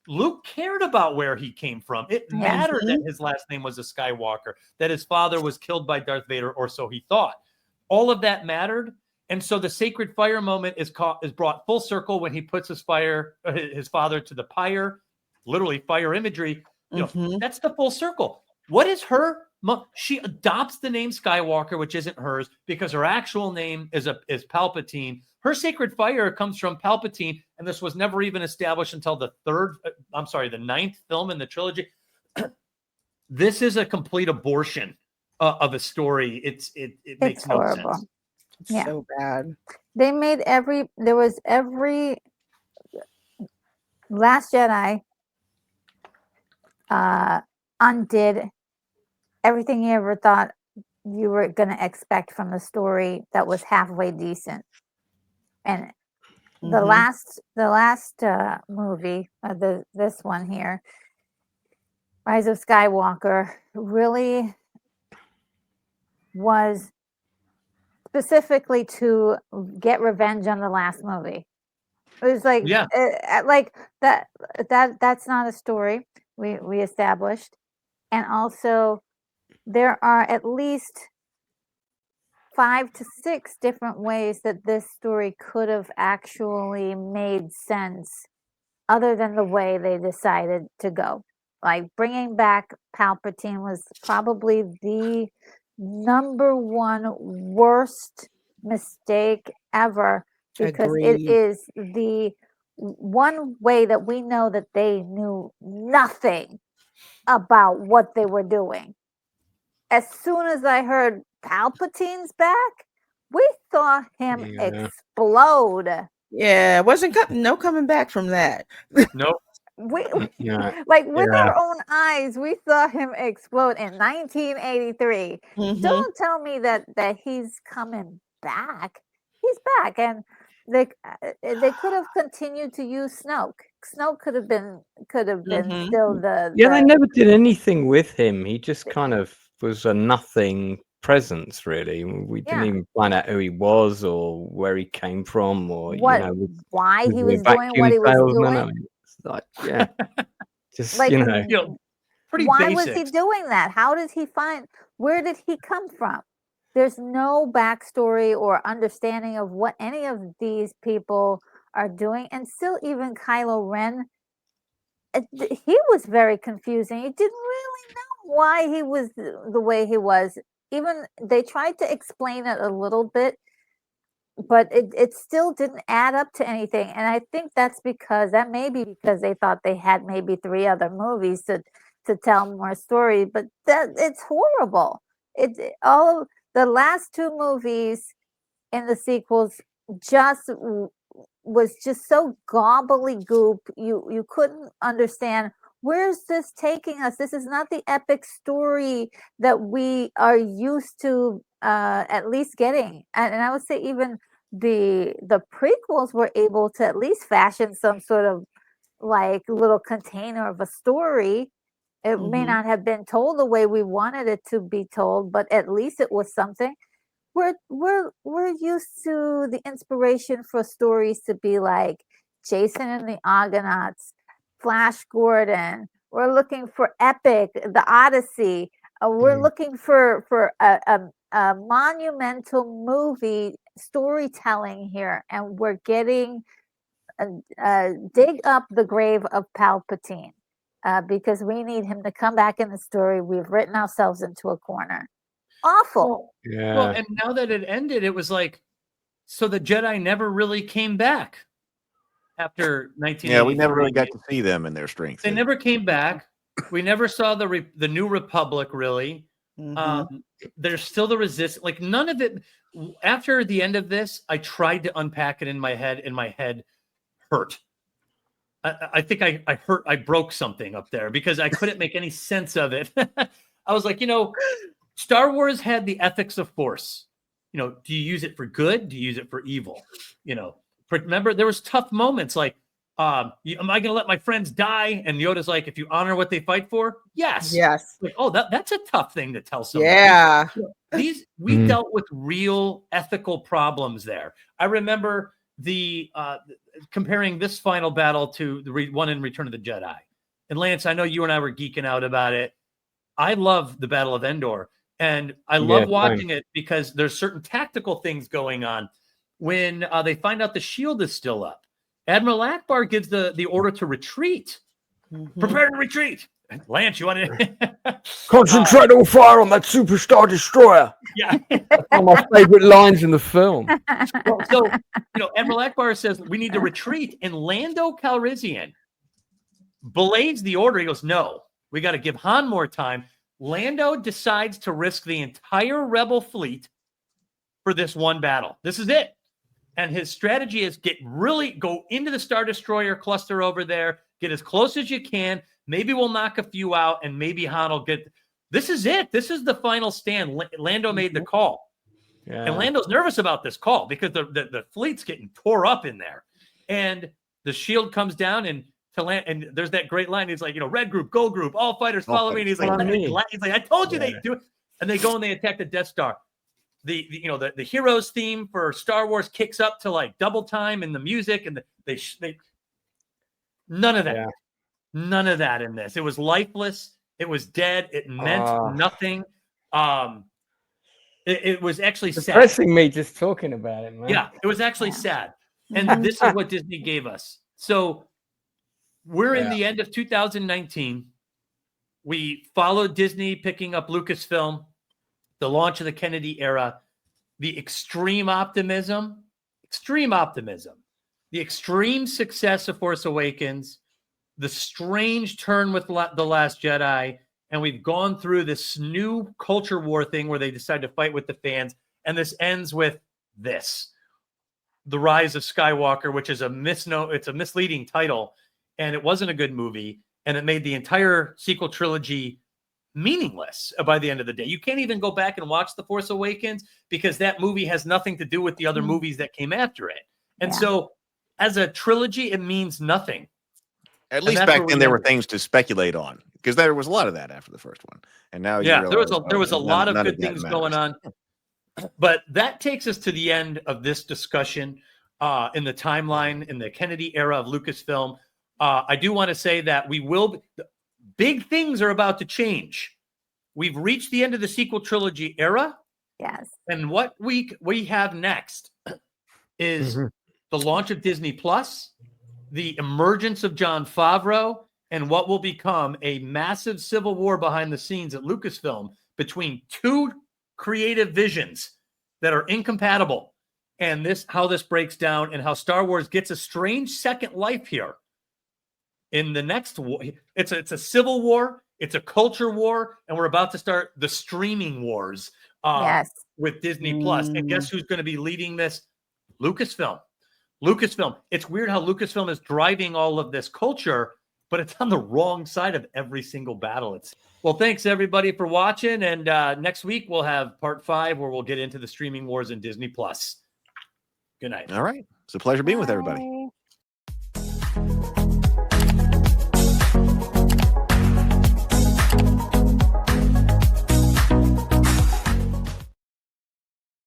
Luke cared about where he came from. It mattered that his last name was a Skywalker, that his father was killed by Darth Vader, or so he thought. All of that mattered. And so the Sacred Fire moment is brought full circle when he puts his father to the pyre, literally fire imagery. That's the full circle. What is her? She adopts the name Skywalker, which isn't hers, because her actual name is Palpatine. Her Sacred Fire comes from Palpatine, and this was never even established until the ninth film in the trilogy. This is a complete abortion of a story. It makes no sense. It's so bad. They made every Last Jedi undid everything you ever thought you were going to expect from a story that was halfway decent. And the last movie, this one here, Rise of Skywalker, really was specifically to get revenge on the last movie. It was like, like that's not a story we established. And also there are at least 5 to 6 different ways that this story could have actually made sense other than the way they decided to go. Like bringing back Palpatine was probably the number one worst mistake ever, because it is the one way that we know that they knew nothing about what they were doing. As soon as I heard Palpatine's back, we saw him Yeah. explode. Yeah, it wasn't no coming back from that. Nope. We Yeah. like with Yeah. our own eyes, we saw him explode in 1983. Mhm. Don't tell me that he's coming back. He's back, and they could have continued to use Snoke. Snoke could have been Mhm. still the Yeah, they never did anything with him. He just kind of was a nothing presence, really. We didn't Yeah. even find out who he was or where he came from, or what why he a was doing what vacuum he was salesman. I doing. mean, it's like, yeah, just Like, You know, pretty why basic. was he doing that? How did he find? Where did he come from? There's no backstory or understanding of what any of these people are doing, and still, even Kylo Ren, he was very confusing. He didn't really know why he was the way he was. Even they tried to explain it a little bit, but it still didn't add up to anything. And I think that may be because they thought they had maybe 3 other movies to tell more story, but that it's horrible. All of the last 2 movies in the sequels just was just so gobbledygook. You couldn't understand, where's this taking us? This is not the epic story that we are used to at least getting. And I would say even the prequels were able to at least fashion some sort of like little container of a story. It may Mhm. not have been told the way we wanted it to be told, but at least it was something. We're used to the inspiration for stories to be like Jason and the Argonauts, Flash Gordon. We're looking for epic, the Odyssey. We're looking for a monumental movie storytelling here, and we're getting dig up the grave of Palpatine because we need him to come back in the story. We've written ourselves into a corner. Awful. Well, and now that it ended, it was like, so the Jedi never really came back after 1983. Yeah, we never really got to see them in their strength. They never came back. We never saw the New Republic, really. Mhm. There's still the resistance. Like, none of it. After the end of this, I tried to unpack it in my head, and my head hurt. I think I hurt. I broke something up there because I couldn't make any sense of it. I was like, Star Wars had the ethics of Force. Do you use it for good? Do you use it for evil? Remember, there was tough moments like, am I going to let my friends die? And Yoda's like, if you honor what they fight for, yes. Yes. Like, oh, that's a tough thing to tell somebody. Yeah. We dealt with real ethical problems there. I remember comparing this final battle to the one in Return of the Jedi. And Lance, I know you and I were geeking out about it. I love the Battle of Endor. And I love watching it because there's certain tactical things going on. When they find out the shield is still up, Admiral Akbar gives the order to retreat. Mhm. Prepare to retreat. Lance, you want to concentrate all fire on that superstar destroyer? Yeah. One of my favorite lines in the film. So, Admiral Akbar says we need to retreat, and Lando Calrissian belays the order. He goes, no, we got to give Han more time. Lando decides to risk the entire Rebel fleet for this one battle. This is it. And his strategy is go into the Star Destroyer cluster over there, get as close as you can. Maybe we'll knock a few out, and maybe Han will get. This is it. This is the final stand. Lando made the call. Yeah. And Lando's nervous about this call because the fleet's getting tore up in there. And the shield comes down, and there's that great line. He's like, red group, gold group, all fighters follow me. And he's like, I told you they do it. And they go and they attack the Death Star. The heroes theme for Star Wars kicks up to like double time in the music, and they none of that. Yeah. None of that in this. It was lifeless. It was dead. It meant nothing. It was actually depressing me just talking about it, man. Yeah, it was actually sad. And this is what Disney gave us. So we're in the end of 2019. We followed Disney picking up Lucasfilm, the launch of the Kennedy era, the extreme optimism. the extreme success of Force Awakens, the strange turn with The Last Jedi, and we've gone through this new culture war thing where they decide to fight with the fans, and this ends with this. The Rise of Skywalker, which is it's a misleading title, and it wasn't a good movie, and it made the entire sequel trilogy meaningless by the end of the day. You can't even go back and watch The Force Awakens because that movie has nothing to do with the other movies that came after it. And so as a trilogy, it means nothing. At least back then there were things to speculate on, because there was a lot of that after the first one. And now you realize, there was a lot of good things going on. But that takes us to the end of this discussion in the timeline, in the Kennedy era of Lucasfilm. I do want to say that big things are about to change. We've reached the end of the sequel trilogy era. Yes. And what we have next is the launch of Disney Plus, the emergence of Jon Favreau, and what will become a massive civil war behind the scenes at Lucasfilm between two creative visions that are incompatible. And how this breaks down and how Star Wars gets a strange second life here. In the next war, it's a civil war, it's a culture war, and we're about to start the streaming wars with Disney Plus. And guess who's going to be leading this? Lucasfilm. It's weird how Lucasfilm is driving all of this culture, but it's on the wrong side of every single battle. Well, thanks everybody for watching, and next week we'll have part 5 where we'll get into the streaming wars in Disney Plus. Good night. All right, it's a pleasure being with everybody. Bye.